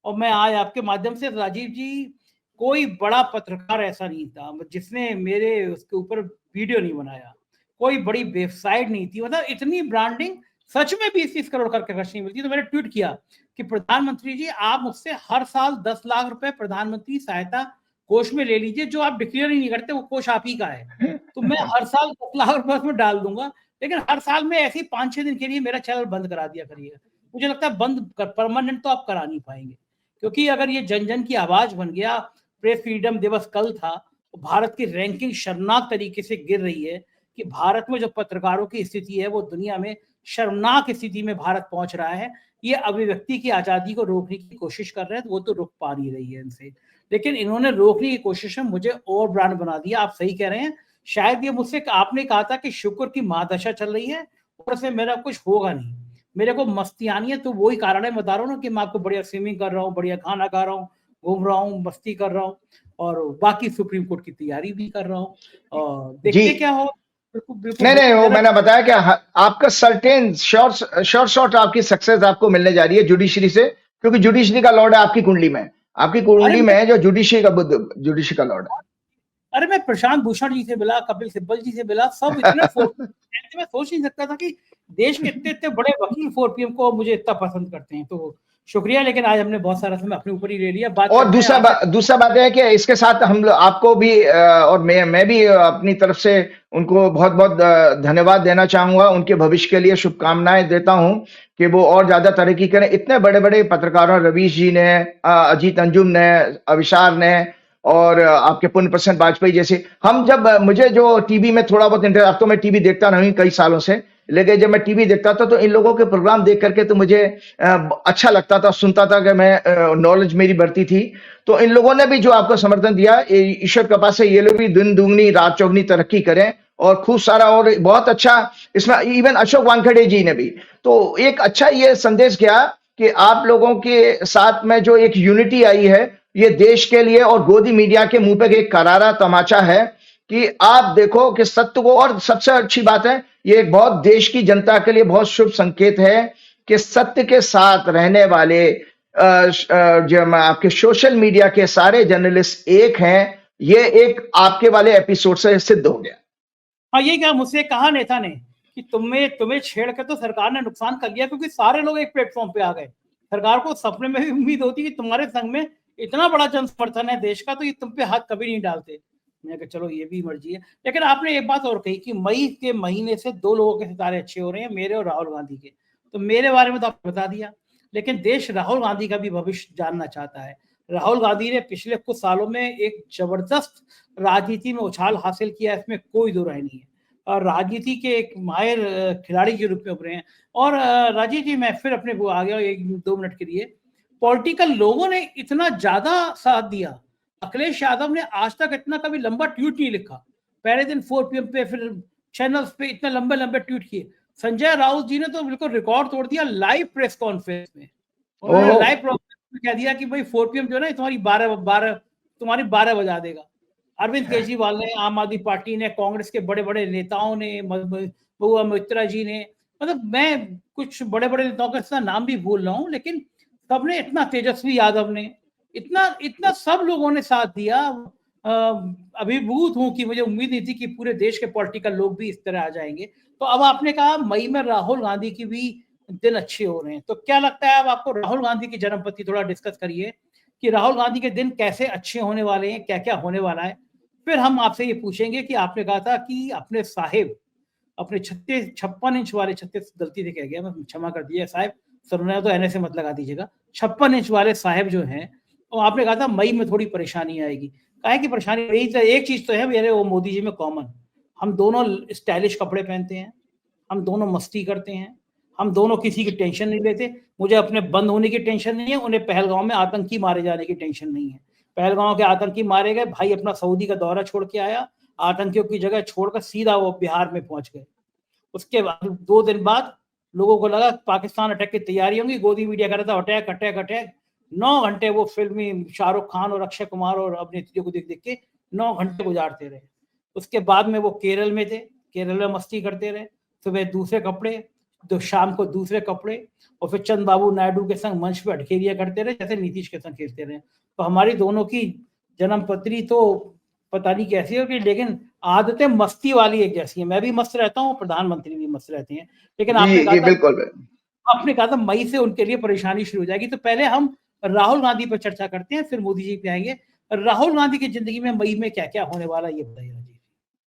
[SPEAKER 1] और मैं आज आपके माध्यम से राजीव जी, कोई बड़ा पत्रकार ऐसा नहीं था जिसने मेरे उसके ऊपर वीडियो नहीं बनाया, कोई बड़ी वेबसाइट नहीं थी, मतलब इतनी ब्रांडिंग सच में 20-30 करोड़ करके खर्च नहीं मिलती। तो मैंने ट्वीट किया कि प्रधानमंत्री जी आप मुझसे हर साल 10 लाख रुपए प्रधानमंत्री सहायता कोष में ले लीजिए, जो आप डिक्लेयर ही नहीं करते वो कोष आप ही का है। तो मैं हर साल 10 लाख रुपए उसमें डाल दूंगा, लेकिन हर साल में ऐसे ही 5-6 दिन के लिए मेरा चैनल बंद करा दिया करिए। मुझे लगता है बंद परमानेंट तो आप करा नहीं पाएंगे, क्योंकि अगर ये जन जन की आवाज बन गया। प्रेस फ्रीडम दिवस कल था, तो भारत की रैंकिंग शर्मनाक तरीके से गिर रही है कि भारत में जो पत्रकारों की स्थिति है वो दुनिया में शर्मनाक स्थिति में भारत पहुंच रहा है। ये अभिव्यक्ति की आजादी को रोकने की कोशिश कर रहे हैं, तो वो तो रुक पा नहीं रही है इनसे, लेकिन इन्होंने रोकने की कोशिश में मुझे और ब्रांड बना दिया। आप सही कह रहे हैं, शायद ये मुझसे आपने कहा था कि शुक्र की महादशा चल रही है और उसमें मेरा कुछ होगा नहीं, मेरे को मस्ती आनी है। तो वही कारण है, बता रहा हूँ ना कि मैं आपको बढ़िया स्विमिंग कर रहा हूँ, बढ़िया खाना खा रहा हूँ, घूम रहा हूँ, मस्ती कर रहा हूँ और बाकी सुप्रीम कोर्ट की तैयारी भी कर रहा हूँ और
[SPEAKER 2] जी,
[SPEAKER 1] देखते क्या हो। बिल्कुल बिल्कुल
[SPEAKER 2] नहीं नहीं,
[SPEAKER 1] बिल्कुल
[SPEAKER 2] वो
[SPEAKER 1] जरा
[SPEAKER 2] मैंने बताया कि आपका सर्टेन शॉर्ट आपकी सक्सेस आपको मिलने जा रही है जुडिशरी से, क्योंकि जुडिशरी का लॉर्ड है आपकी कुंडली में। आपकी
[SPEAKER 1] अरे
[SPEAKER 2] कुंडली में
[SPEAKER 1] मैं
[SPEAKER 2] है जो जुडिशरी का बुद्ध, जुडिशरी का लॉर्ड
[SPEAKER 1] अरे मैं प्रशांत भूषण जी से मिला, कपिल सिब्बल जी से मिला, सब इतने
[SPEAKER 2] है।
[SPEAKER 1] मैं सोच नहीं सकता था कि देश के इतने इतने बड़े वकील 4PM को मुझे इतना पसंद करते हैं। तो शुक्रिया, लेकिन आज हमने बहुत सारा समय अपने ऊपर ही ले लिया। बात
[SPEAKER 2] और
[SPEAKER 1] करते हैं आगे।
[SPEAKER 2] दूसरा बात है कि इसके साथ हम आपको भी और मैं भी अपनी तरफ से उनको बहुत बहुत धन्यवाद देना चाहूंगा। उनके भविष्य के लिए शुभकामनाएं देता हूं कि वो और ज्यादा तरक्की करें। इतने बड़े बड़े पत्रकारों, रवीश जी ने, अजीत अंजुम ने, अविशार ने, और आपके पुण्य प्रसन्न वाजपेयी जैसे, हम जब मुझे जो टीवी में थोड़ा बहुत इंटरेस्ट, अब तो मैं टीवी देखता नहीं कई सालों से, लेकिन जब मैं टीवी देखता था तो इन लोगों के प्रोग्राम देख करके तो मुझे अच्छा लगता था, सुनता था कि मैं नॉलेज मेरी बढ़ती थी। तो इन लोगों ने भी जो आपको समर्थन दिया, ईश्वर कृपा से ये लोग भी दिन दुगनी रात चौगनी तरक्की करें और खूब सारा और बहुत अच्छा इसमें इवन अशोक वानखेड़े जी ने भी तो एक अच्छा ये संदेश गया कि आप लोगों के साथ में जो एक यूनिटी आई है ये देश के लिए और गोदी मीडिया के मुंह पे एक करारा तमाचा है कि आप देखो कि सत्य को और सबसे अच्छी बात है ये एक बहुत देश की जनता के लिए बहुत शुभ संकेत है कि सत्य के साथ रहने वाले जो आपके सोशल मीडिया के सारे जर्नलिस्ट एक हैं ये एक आपके वाले एपिसोड से सिद्ध हो गया।
[SPEAKER 1] हाँ ये क्या मुझसे कहा नेता ने कि तुम्हें छेड़ कर तो सरकार ने नुकसान कर लिया क्योंकि सारे लोग एक प्लेटफॉर्म पे आ गए। सरकार को सपने में भी उम्मीद होती कि तुम्हारे संग में इतना बड़ा जन समर्थन है देश का तो ये तुम पे हाथ कभी नहीं डालते। मैंने कहा चलो ये भी मर्जी है। लेकिन आपने एक बात और कही कि मई के महीने से 2 लोगों के सितारे अच्छे हो रहे हैं, मेरे और राहुल गांधी के। तो मेरे बारे में तो आपने बता दिया, लेकिन देश राहुल गांधी का भी भविष्य जानना चाहता है। राहुल गांधी ने पिछले कुछ सालों में एक जबरदस्त राजनीति में उछाल हासिल किया, इसमें कोई दो राय नहीं है। और राजनीति के एक माहिर खिलाड़ी के रूप में उभरे हैं। और राजीव जी मैं फिर अपने को आ गया 1-2 मिनट के लिए। पॉलिटिकल लोगों ने इतना ज्यादा साथ दिया, अखिलेश यादव ने आज तक इतना कभी लंबा ट्वीट नहीं लिखा। पहले दिन 4 PM पे फिर चैनल्स पे इतने लंबे लंबे ट्वीट किए। संजय राउत जी ने तो बिल्कुल रिकॉर्ड तोड़ दिया लाइव प्रेस कॉन्फ्रेंस में। उन्होंने लाइव कॉन्फ्रेंस में कह दिया कि भाई 4 PM जो है ना तुम्हारी 12 बजा देगा। अरविंद केजरीवाल ने, आम आदमी पार्टी ने, कांग्रेस के बड़े बड़े नेताओं ने, बहुआ मित्रा जी ने, मतलब मैं कुछ बड़े बड़े नेताओं का नाम भी भूल रहा हूँ, लेकिन सबने इतना, तेजस्वी यादव ने, इतना सब लोगों ने साथ दिया। अभिभूत हूं कि मुझे उम्मीद नहीं थी कि पूरे देश के पॉलिटिकल लोग भी इस तरह आ जाएंगे। तो अब आपने कहा मई में राहुल गांधी की भी दिन अच्छे हो रहे हैं, तो क्या लगता है अब आपको राहुल गांधी की जन्मपति थोड़ा डिस्कस करिए कि राहुल गांधी के दिन कैसे अच्छे होने वाले हैं, क्या क्या होने वाला है। फिर हम आपसे ये पूछेंगे कि आपने कहा था कि अपने साहिब, अपने 56 इंच वाले, 36 गलती से कह गया मैं, क्षमा कर दीजिए साहब, सुनना तो एनए से मत लगा दीजिएगा, 56 इंच वाले साहब जो हैं, तो आपने कहा था मई में थोड़ी परेशानी आएगी। काहे की परेशानी? एक चीज तो है मेरे वो मोदी जी में कॉमन, हम दोनों स्टाइलिश कपड़े पहनते हैं, हम दोनों मस्ती करते हैं, हम दोनों किसी की टेंशन नहीं लेते। मुझे अपने बंद होने की टेंशन नहीं है, उन्हें पहलगांव में आतंकी मारे जाने की टेंशन नहीं है। पहलगांव के आतंकी मारे गए, भाई अपना सऊदी का दौरा छोड़ के आया, आतंकियों की जगह छोड़कर सीधा वो बिहार में पहुंच गए। उसके बाद 2 दिन बाद लोगों को लगा पाकिस्तान अटैक की तैयारी होंगी, गोदी मीडिया कर रहा था अटैक अटैक अटैक। 9 घंटे वो फिल्मी शाहरुख खान और अक्षय कुमार और अभिनेत्रियों को देख देख के 9 घंटे गुजारते रहे। उसके बाद में वो केरल में थे, केरल में मस्ती करते रहे, सुबह दूसरे कपड़े, तो शाम को दूसरे कपड़े, और फिर चंद्रबाबू नायडू के संग मंच पे अटखेरिया करते रहे, जैसे नीतीश के संग खेलते रहे। तो हमारी दोनों की जन्मपत्री तो पता नहीं कैसी होगी, लेकिन आदतें मस्ती वाली एक जैसी है। मैं भी मस्त रहता हूँ, प्रधानमंत्री भी मस्त रहते हैं, लेकिन आपने कहा था मई से उनके लिए परेशानी शुरू हो जाएगी। तो पहले हम राहुल गांधी पर चर्चा करते हैं, फिर मोदी जी पे आएंगे। राहुल गांधी की जिंदगी में मई में क्या क्या होने वाला है ये बताइए।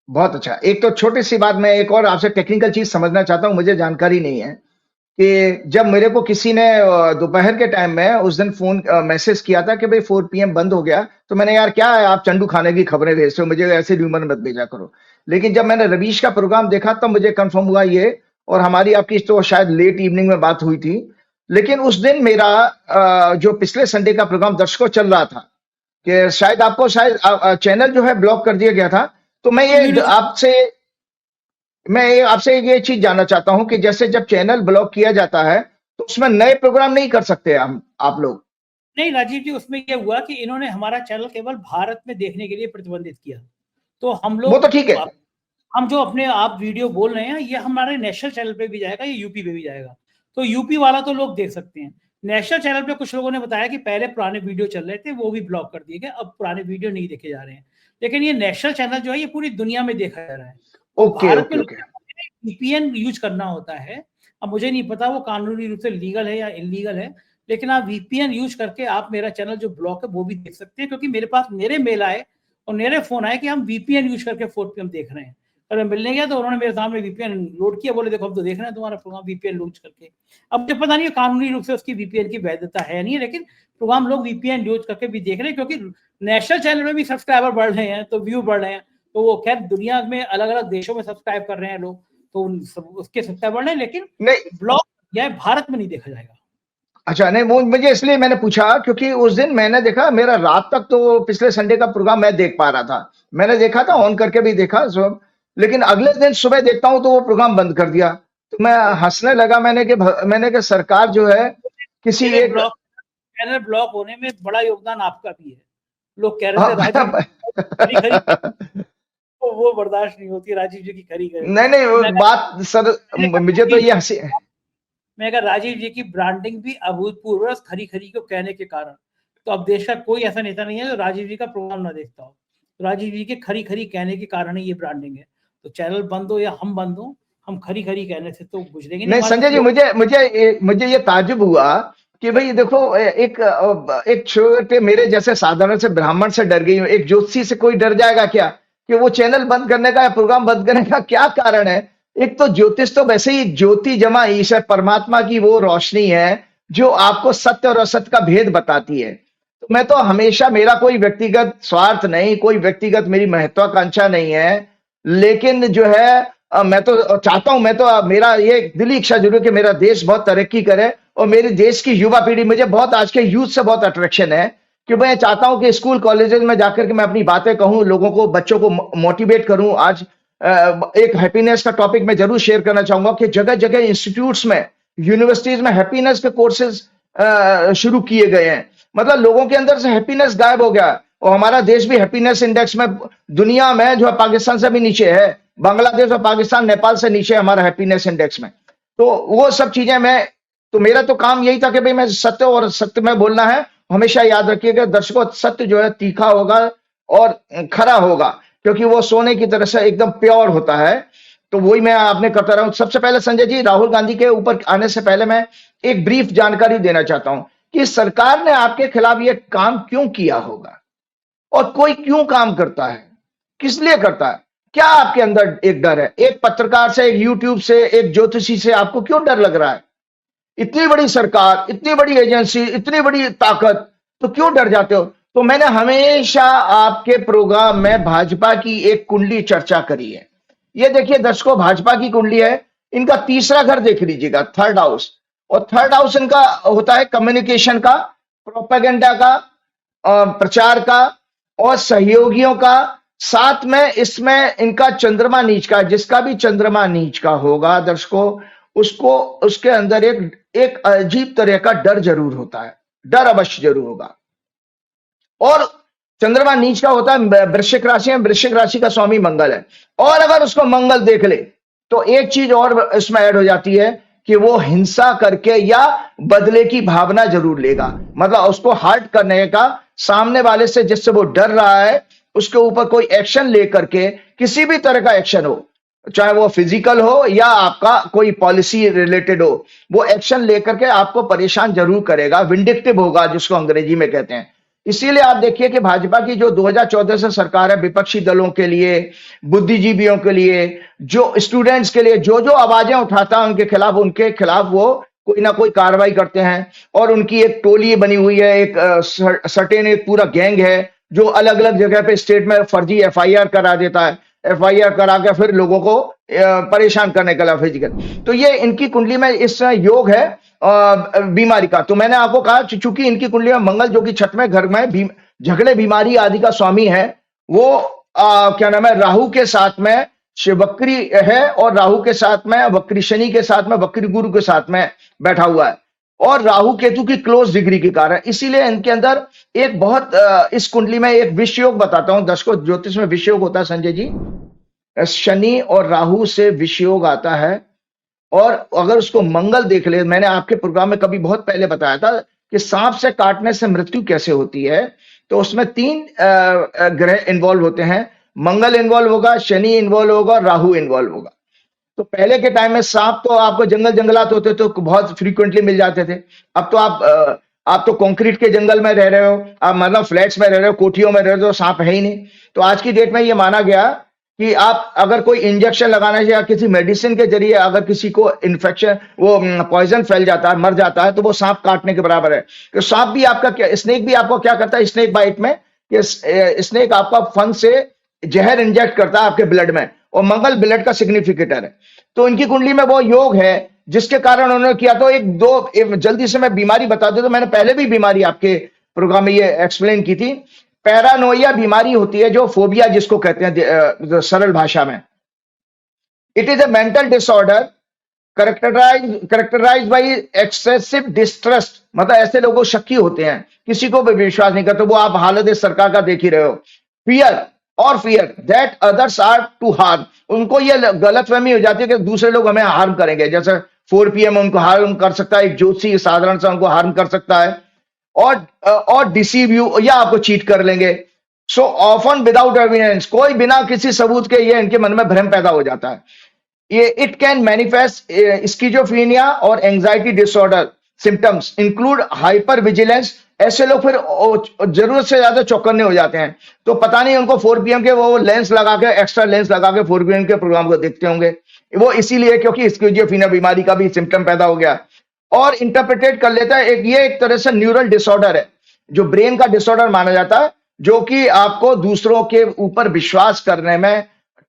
[SPEAKER 2] बहुत अच्छा। एक तो छोटी सी बात, मैं एक और आपसे टेक्निकल चीज समझना चाहता हूं, मुझे जानकारी नहीं है कि जब मेरे को किसी ने दोपहर के टाइम में उस दिन फोन मैसेज किया था कि भाई 4 PM बंद हो गया, तो मैंने यार क्या है आप चंडू खाने की खबरें भेजते हो, मुझे ऐसे र्यूमर मत भेजा करो। लेकिन जब मैंने रवीश का प्रोग्राम देखा तब मुझे कंफर्म हुआ ये, और हमारी आपकी तो शायद लेट इवनिंग में बात हुई थी। लेकिन उस दिन मेरा जो पिछले संडे का प्रोग्राम दर्शकों चल रहा था कि शायद आपको चैनल जो है ब्लॉक कर दिया गया था। तो मैं आपसे ये चीज जानना चाहता हूं कि जैसे जब चैनल ब्लॉक किया जाता है तो उसमें नए प्रोग्राम नहीं कर सकते आप लोग?
[SPEAKER 1] नहीं राजीव जी, उसमें यह हुआ कि इन्होंने हमारा चैनल केवल भारत में देखने के लिए प्रतिबंधित किया। तो हम लोग,
[SPEAKER 2] वो तो ठीक है,
[SPEAKER 1] हम जो अपने आप वीडियो बोल रहे हैं ये हमारे नेशनल चैनल पे भी जाएगा, ये यूपी पे भी जाएगा। तो यूपी वाला तो लोग देख सकते हैं। नेशनल चैनल पे कुछ लोगों ने बताया कि पहले पुराने वीडियो चल रहे थे, वो भी ब्लॉक कर दिए गए, अब पुराने वीडियो नहीं देखे जा रहे हैं। लेकिन ये नेशनल चैनल जो है ये पूरी दुनिया में देखा जा रहा है। भारत में VPN यूज करना होता है। अब मुझे नहीं पता वो कानूनी रूप से लीगल है या इलीगल है, लेकिन आप VPN यूज करके आप मेरा चैनल जो ब्लॉक है वो भी देख सकते हैं। क्योंकि मेरे पास मेरे मेल आए और मेरे फोन आए कि हम VPN यूज करके 4 PM देख रहे हैं। अरे मिलने गया तो उन्होंने मेरे सामने VPN लोड किया, बोले देखो हम तो देख रहे हैं तुम्हारा प्रोग्राम VPN यूज करके। अब मुझे पता नहीं कानूनी रूप से उसकी VPN की वैधता है नहीं है, लेकिन प्रोग्राम लोग VPN यूज करके भी देख रहे हैं। क्योंकि नेशनल चैनल में भी सब्सक्राइबर बढ़ रहे हैं तो व्यू बढ़ रहे हैं, तो वो खैर दुनिया में अलग अलग देशों में सब्सक्राइब कर रहे हैं लोग, तो उसके सब्सक्राइबर नहीं, लेकिन ब्लॉक या भारत में नहीं देखा जाएगा।
[SPEAKER 2] अच्छा, नहीं वो मुझे इसलिए मैंने पूछा क्योंकि उस दिन मैंने देखा, मेरा रात तक तो पिछले संडे का प्रोग्राम मैं देख पा रहा था, मैंने देखा था ऑन करके भी देखा सब, लेकिन अगले दिन सुबह देखता हूं तो वो प्रोग्राम बंद कर दिया। तो मैं हंसने लगा, मैंने कि सरकार जो है किसी
[SPEAKER 1] मेरे
[SPEAKER 2] एक
[SPEAKER 1] ब्लॉक चैनल ब्लॉक होने में बड़ा योगदान आपका भी है। लोग कह रहे थे राजीव खरी खरी, तो वो बर्दाश्त नहीं होती राजीव जी की खरी खरी।
[SPEAKER 2] नहीं नहीं, वो
[SPEAKER 1] मैं
[SPEAKER 2] बात सर, मुझे तो ये हंसी,
[SPEAKER 1] मैं कहा राजीव जी की ब्रांडिंग भी अभूतपूर्व खरी खरी को कहने के कारण। तो अब देश का कोई ऐसा नेता नहीं है जो राजीव जी का प्रोग्राम ना देखता हो। तो राजीव जी के खरी खरी कहने के कारण ही ये ब्रांडिंग है। तो चैनल बंद हो या हम बंद हो, हम खरी खरी कहने से तो गुजरेंगे नहीं।
[SPEAKER 2] नहीं
[SPEAKER 1] हमारे
[SPEAKER 2] संजय
[SPEAKER 1] पास
[SPEAKER 2] जी,
[SPEAKER 1] लोग
[SPEAKER 2] मुझे ये ताज्जुब हुआ कि भाई देखो, एक छोटे मेरे जैसे साधारण से ब्राह्मण से डर गई हूँ, एक ज्योतिषी से कोई डर जाएगा क्या कि वो चैनल बंद करने का या प्रोग्राम बंद करने का क्या कारण है? एक तो ज्योतिष तो वैसे ही ज्योति जमा ईश्वर परमात्मा की वो रोशनी है जो आपको सत्य और असत्य का भेद बताती है। तो मैं तो हमेशा, मेरा कोई व्यक्तिगत स्वार्थ नहीं, कोई व्यक्तिगत मेरी महत्वाकांक्षा नहीं है, लेकिन जो है मैं तो चाहता हूं, मैं तो मेरा ये दिली इच्छा जरूर कि मेरा देश बहुत तरक्की करे और मेरे देश की युवा पीढ़ी, मुझे बहुत आज के यूथ से बहुत अट्रैक्शन है कि मैं चाहता हूं कि स्कूल कॉलेजेस में जाकर के मैं अपनी बातें कहूं, लोगों को, बच्चों को मोटिवेट करूं। आज एक हैप्पीनेस का टॉपिक मैं जरूर शेयर करना चाहूंगा कि जगह जगह इंस्टीट्यूट्स में, यूनिवर्सिटीज में हैप्पीनेस के कोर्सेज शुरू किए गए हैं। मतलब लोगों के अंदर से हैप्पीनेस गायब हो गया और हमारा देश भी हैप्पीनेस इंडेक्स में दुनिया में जो है पाकिस्तान से भी नीचे है, बांग्लादेश और पाकिस्तान, नेपाल से नीचे हमारा हैप्पीनेस इंडेक्स में। तो वो सब चीजें तो मेरा तो काम यही था कि भाई मैं सत्य और सत्य में बोलना है। हमेशा याद रखिएगा दर्शकों, सत्य जो है तीखा होगा और खरा होगा, क्योंकि वो सोने की तरह से एकदम प्योर होता है। तो वही मैं आपने करता रहा हूं। सबसे पहले संजय जी, राहुल गांधी के ऊपर आने से पहले मैं एक ब्रीफ जानकारी देना चाहता हूं कि सरकार ने आपके खिलाफ ये काम क्यों किया होगा और कोई क्यों काम करता है, किस लिए करता है? क्या आपके अंदर एक डर है? एक पत्रकार से, एक यूट्यूब से, एक ज्योतिषी से आपको क्यों डर लग रहा है? इतनी बड़ी सरकार, इतनी बड़ी एजेंसी, इतनी बड़ी ताकत, तो क्यों डर जाते हो? तो मैंने हमेशा आपके प्रोग्राम में भाजपा की एक कुंडली चर्चा करी है। ये देखिए दर्शकों, भाजपा की कुंडली है, इनका तीसरा घर देख लीजिएगा, थर्ड हाउस। और थर्ड हाउस इनका होता है कम्युनिकेशन का, प्रोपेगेंडा का, प्रचार का और सहयोगियों का। साथ में इसमें इनका चंद्रमा नीच का, जिसका भी चंद्रमा नीच का होगा दर्शकों, उसको, उसके अंदर एक अजीब तरह का डर जरूर होता है, डर अवश्य जरूर होगा। और चंद्रमा नीच का होता है वृश्चिक राशि में, वृश्चिक राशि का स्वामी मंगल है। और अगर उसको मंगल देख ले तो एक चीज और इसमें ऐड हो जाती है कि वो हिंसा करके या बदले की भावना जरूर लेगा। मतलब उसको हर्ट करने का, सामने वाले से जिससे वो डर रहा है उसके ऊपर कोई एक्शन लेकर के, किसी भी तरह का एक्शन हो, चाहे वो फिजिकल हो या आपका कोई पॉलिसी रिलेटेड हो, वो एक्शन लेकर के आपको परेशान जरूर करेगा, विंडिक्टिव होगा जिसको अंग्रेजी में कहते हैं। इसीलिए आप देखिए कि भाजपा की जो 2014 से सरकार है, विपक्षी दलों के लिए, बुद्धिजीवियों के लिए, जो स्टूडेंट्स के लिए जो जो आवाजें उठाता है उनके खिलाफ वो कोई ना कोई कार्रवाई करते हैं। और उनकी एक टोली बनी हुई है, एक सर्टेन एक पूरा गैंग है जो अलग अलग जगह पे स्टेट में फर्जी एफआईआर करा देता है, एफआईआर करा के फिर लोगों को परेशान करने के लिए फिजिकल। तो ये इनकी कुंडली में इस योग है बीमारी का। तो मैंने आपको कहा चूंकि इनकी कुंडली में मंगल जो कि छठवें घर में झगड़े बीमारी आदि का स्वामी है, वो क्या नाम है, राहु के साथ में शिवक्री है और राहु के साथ में वक्री शनि के साथ में वक्री गुरु के साथ में बैठा हुआ है और राहु केतु की क्लोज डिग्री के कारण। इसीलिए इनके अंदर एक बहुत इस कुंडली में एक विषय योग बताता हूं दर्शकों, ज्योतिष में विषय योग होता है संजय जी, शनि और राहु से विषय योग आता है। और अगर उसको मंगल देख ले, मैंने आपके प्रोग्राम में कभी बहुत पहले बताया था कि सांप से काटने से मृत्यु कैसे होती है, तो उसमें 3 ग्रह इन्वॉल्व होते हैं, मंगल इन्वॉल्व होगा, शनि इन्वॉल्व होगा, राहु इन्वॉल्व होगा। तो पहले के टाइम में सांप तो आपको जंगलात होते तो बहुत फ्रीक्वेंटली मिल जाते थे। अब तो आप तो कंक्रीट के जंगल में रह रहे हो, आप मतलब फ्लैट्स में रह रहे हो, कोठियों में रह रहे हो, सांप है ही नहीं। तो आज की डेट में ये माना गया कि आप अगर कोई इंजेक्शन लगाना या किसी मेडिसिन के जरिए अगर किसी को इन्फेक्शन, वो पॉइजन फैल जाता है, मर जाता है, तो वो सांप काटने के बराबर है। तो सांप भी आपका क्या, स्नेक भी आपको क्या करता है, स्नेक बाइट में स्नेक आपका फन से जहर इंजेक्ट करता है आपके ब्लड में, और मंगल ब्लड का सिग्निफिकेटर है। तो इनकी कुंडली में वो योग है जिसके कारण उन्होंने किया। तो जल्दी से मैं बीमारी बता दूं, तो मैंने पहले भी बीमारी आपके प्रोग्राम में ये एक्सप्लेन की थी। पैरानोइया बीमारी होती है, जो फोबिया जिसको कहते हैं सरल भाषा में, it is a mental disorder characterize by excessive distrust, मतलब ऐसे लोगों शक्की होते हैं, किसी को भी विश्वास नहीं करते। वो आप हालत इस सरकार का देख ही रहे हो। Fear that others are to harm, उनको ये गलतफहमी हो जाती है कि दूसरे लोग हमें हार्म करेंगे, जैसे 4 PM उनको हार्म कर सकता है, एक ज्योतिषी साधारण सा उनको हार्म कर सकता है, और डिसीव यू, या आपको चीट कर लेंगे। सो ऑफन विदाउट एविडेंस, कोई बिना किसी सबूत के ये इनके मन में भ्रम पैदा हो जाता है। ये इट कैन मैनिफेस्ट स्किजोफ्रेनिया और anxiety disorder symptoms include hyper vigilance. ऐसे लोग फिर जरूरत से ज्यादा चौकन्ने हो जाते हैं, तो पता नहीं उनको 4 PM के वो लेंस लगा के, एक्स्ट्रा लेंस लगा के 4 PM के प्रोग्राम को देखते होंगे, वो इसीलिए क्योंकि स्किजोफ्रेनिया बीमारी का भी सिम्टम पैदा हो गया और इंटरप्रिटेट कर लेता है। ये एक तरह से न्यूरल डिसऑर्डर है, जो ब्रेन का डिसऑर्डर माना जाता है, जो कि आपको दूसरों के ऊपर विश्वास करने में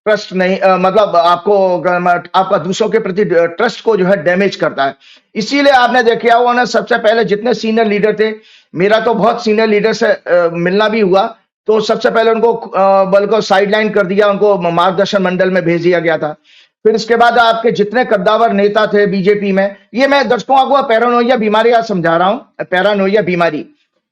[SPEAKER 2] ट्रस्ट नहीं, मतलब आपका दूसरों के प्रति ट्रस्ट को जो है डैमेज करता है। इसीलिए आपने देखा हुआ ना, सबसे पहले जितने सीनियर लीडर थे, मेरा तो बहुत सीनियर लीडर से मिलना भी हुआ, तो सबसे पहले उनको बल्कि साइडलाइन कर दिया, उनको मार्गदर्शन मंडल में भेज दिया गया था। फिर इसके बाद आपके जितने कद्दावर नेता थे बीजेपी में, ये मैं दर्शकों को पैरानोइया बीमारी आज समझा रहा हूं, पैरानोइया बीमारी,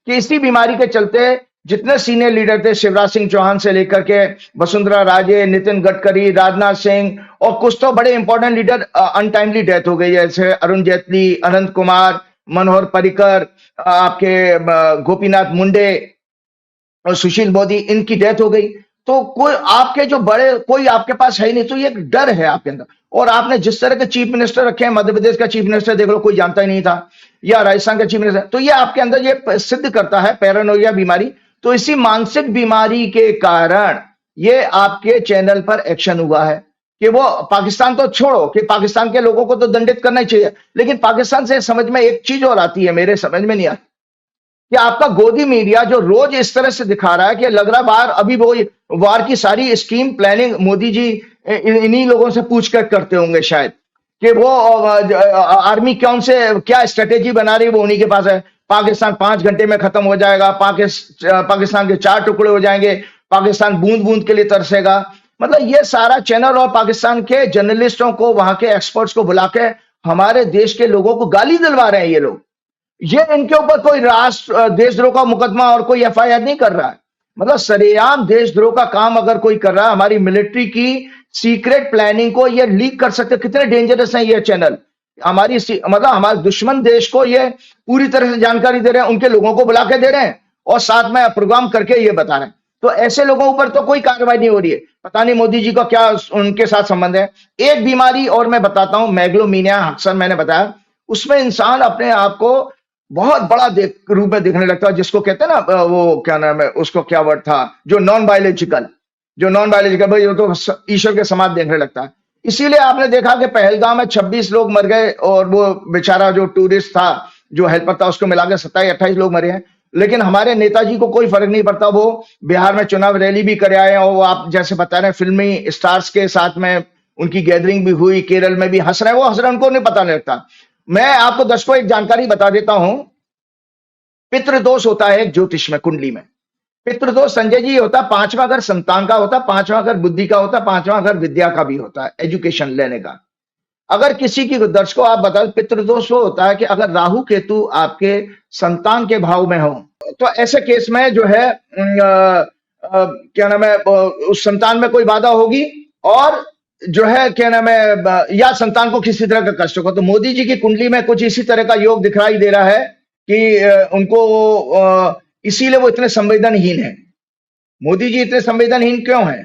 [SPEAKER 2] कि इसी बीमारी के चलते जितने सीनियर लीडर थे, शिवराज सिंह चौहान से लेकर के वसुंधरा राजे, नितिन गडकरी, राजनाथ सिंह, और कुछ तो बड़े इंपॉर्टेंट लीडर अनटाइमली डेथ हो गई, जैसे अरुण जेटली, अनंत कुमार, मनोहर पर्रिकर, आपके गोपीनाथ मुंडे और सुशील मोदी, इनकी डेथ हो गई। तो कोई आपके जो बड़े, कोई आपके पास है ही नहीं, तो ये डर है आपके अंदर। और आपने जिस तरह के चीफ मिनिस्टर रखे हैं, मध्य प्रदेश का चीफ मिनिस्टर देख लो, कोई जानता ही नहीं था, या राजस्थान का चीफ मिनिस्टर, तो ये आपके अंदर ये सिद्ध करता है पैरानोइया बीमारी। तो इसी मानसिक बीमारी के कारण ये आपके चैनल पर एक्शन हुआ है कि वो पाकिस्तान तो छोड़ो, कि पाकिस्तान के लोगों को तो दंडित करना ही चाहिए, लेकिन पाकिस्तान से समझ में एक चीज और आती है, मेरे समझ में नहीं आती, कि आपका गोदी मीडिया जो रोज इस तरह से दिखा रहा है कि लग रहा बाहर अभी वो वार की सारी स्कीम प्लानिंग मोदी जी इन्हीं लोगों से पूछ कर करते होंगे शायद, कि वो आर्मी कौन से क्या स्ट्रेटेजी बना रही है, वो उन्हीं के पास है। पाकिस्तान 5 घंटे में खत्म हो जाएगा, पाकिस्तान के 4 टुकड़े हो जाएंगे, पाकिस्तान बूंद बूंद के लिए तरसेगा। मतलब ये सारा चैनल और पाकिस्तान के जर्नलिस्टों को, वहां के एक्सपर्ट्स को बुला के हमारे देश के लोगों को गाली दिलवा रहे हैं ये लोग। ये इनके ऊपर कोई देशद्रोह का मुकदमा और कोई FIR नहीं कर रहा है, मतलब सरेआम देशद्रोह का काम अगर कोई कर रहा है, हमारी मिलिट्री की सीक्रेट प्लानिंग को ये लीक कर सकते। कितने डेंजरस हैं ये चैनल, हमारी मतलब हमारे दुश्मन देश को ये पूरी तरह से जानकारी दे रहे हैं, उनके लोगों को बुला के दे रहे हैं और साथ में प्रोग्राम करके ये बता रहे हैं। तो ऐसे लोगों ऊपर तो कोई कार्रवाई नहीं हो रही है, पता नहीं मोदी जी का क्या उनके साथ संबंध है। एक बीमारी और मैं बताता हूं, मैग्लोमीनिया, अक्सर मैंने बताया, उसमें इंसान अपने आप को बहुत बड़ा रूप में देखने लगता है, जिसको कहते हैं ना, वो क्या नाम है उसको, क्या वर्ड था, जो नॉन बायोलॉजिकल भाई, वो तो ईश्वर के समान देखने लगता है। इसीलिए आपने देखा कि पहलगाम में 26 लोग मर गए, और वो बेचारा जो टूरिस्ट था, जो हेल्पर था, उसको मिला के 27-28 लोग मरे हैं। लेकिन हमारे नेताजी को कोई फर्क नहीं पड़ता, वो बिहार में चुनाव रैली भी कर आए हैं, और वो आप जैसे बता रहे हैं फिल्मी स्टार्स के साथ में उनकी गैदरिंग भी हुई, केरल में भी हंस रहे हैं, वो हंस रहे हैं, उनको नहीं पता लगता। मैं आपको दर्शकों एक जानकारी बता देता हूं, पितृदोष होता है ज्योतिष में, कुंडली में पितृदोष संजय जी होता है 5वां घर संतान का होता है, 5वां घर बुद्धि का होता है, 5वां घर विद्या का भी होता है, एजुकेशन लेने का। अगर किसी की, दर्शकों आप बताओ, पितृदोष वो होता है कि अगर राहु केतु आपके संतान के भाव में हो, तो ऐसे केस में जो है क्या नाम है, उस संतान में कोई बाधा होगी, और जो है क्या नाम है, या संतान को किसी तरह का कष्ट होगा। तो मोदी जी की कुंडली में कुछ इसी तरह का योग दिखाई दे रहा है कि उनको, इसीलिए वो इतने संवेदनहीन है। मोदी जी इतने संवेदनहीन क्यों हैं?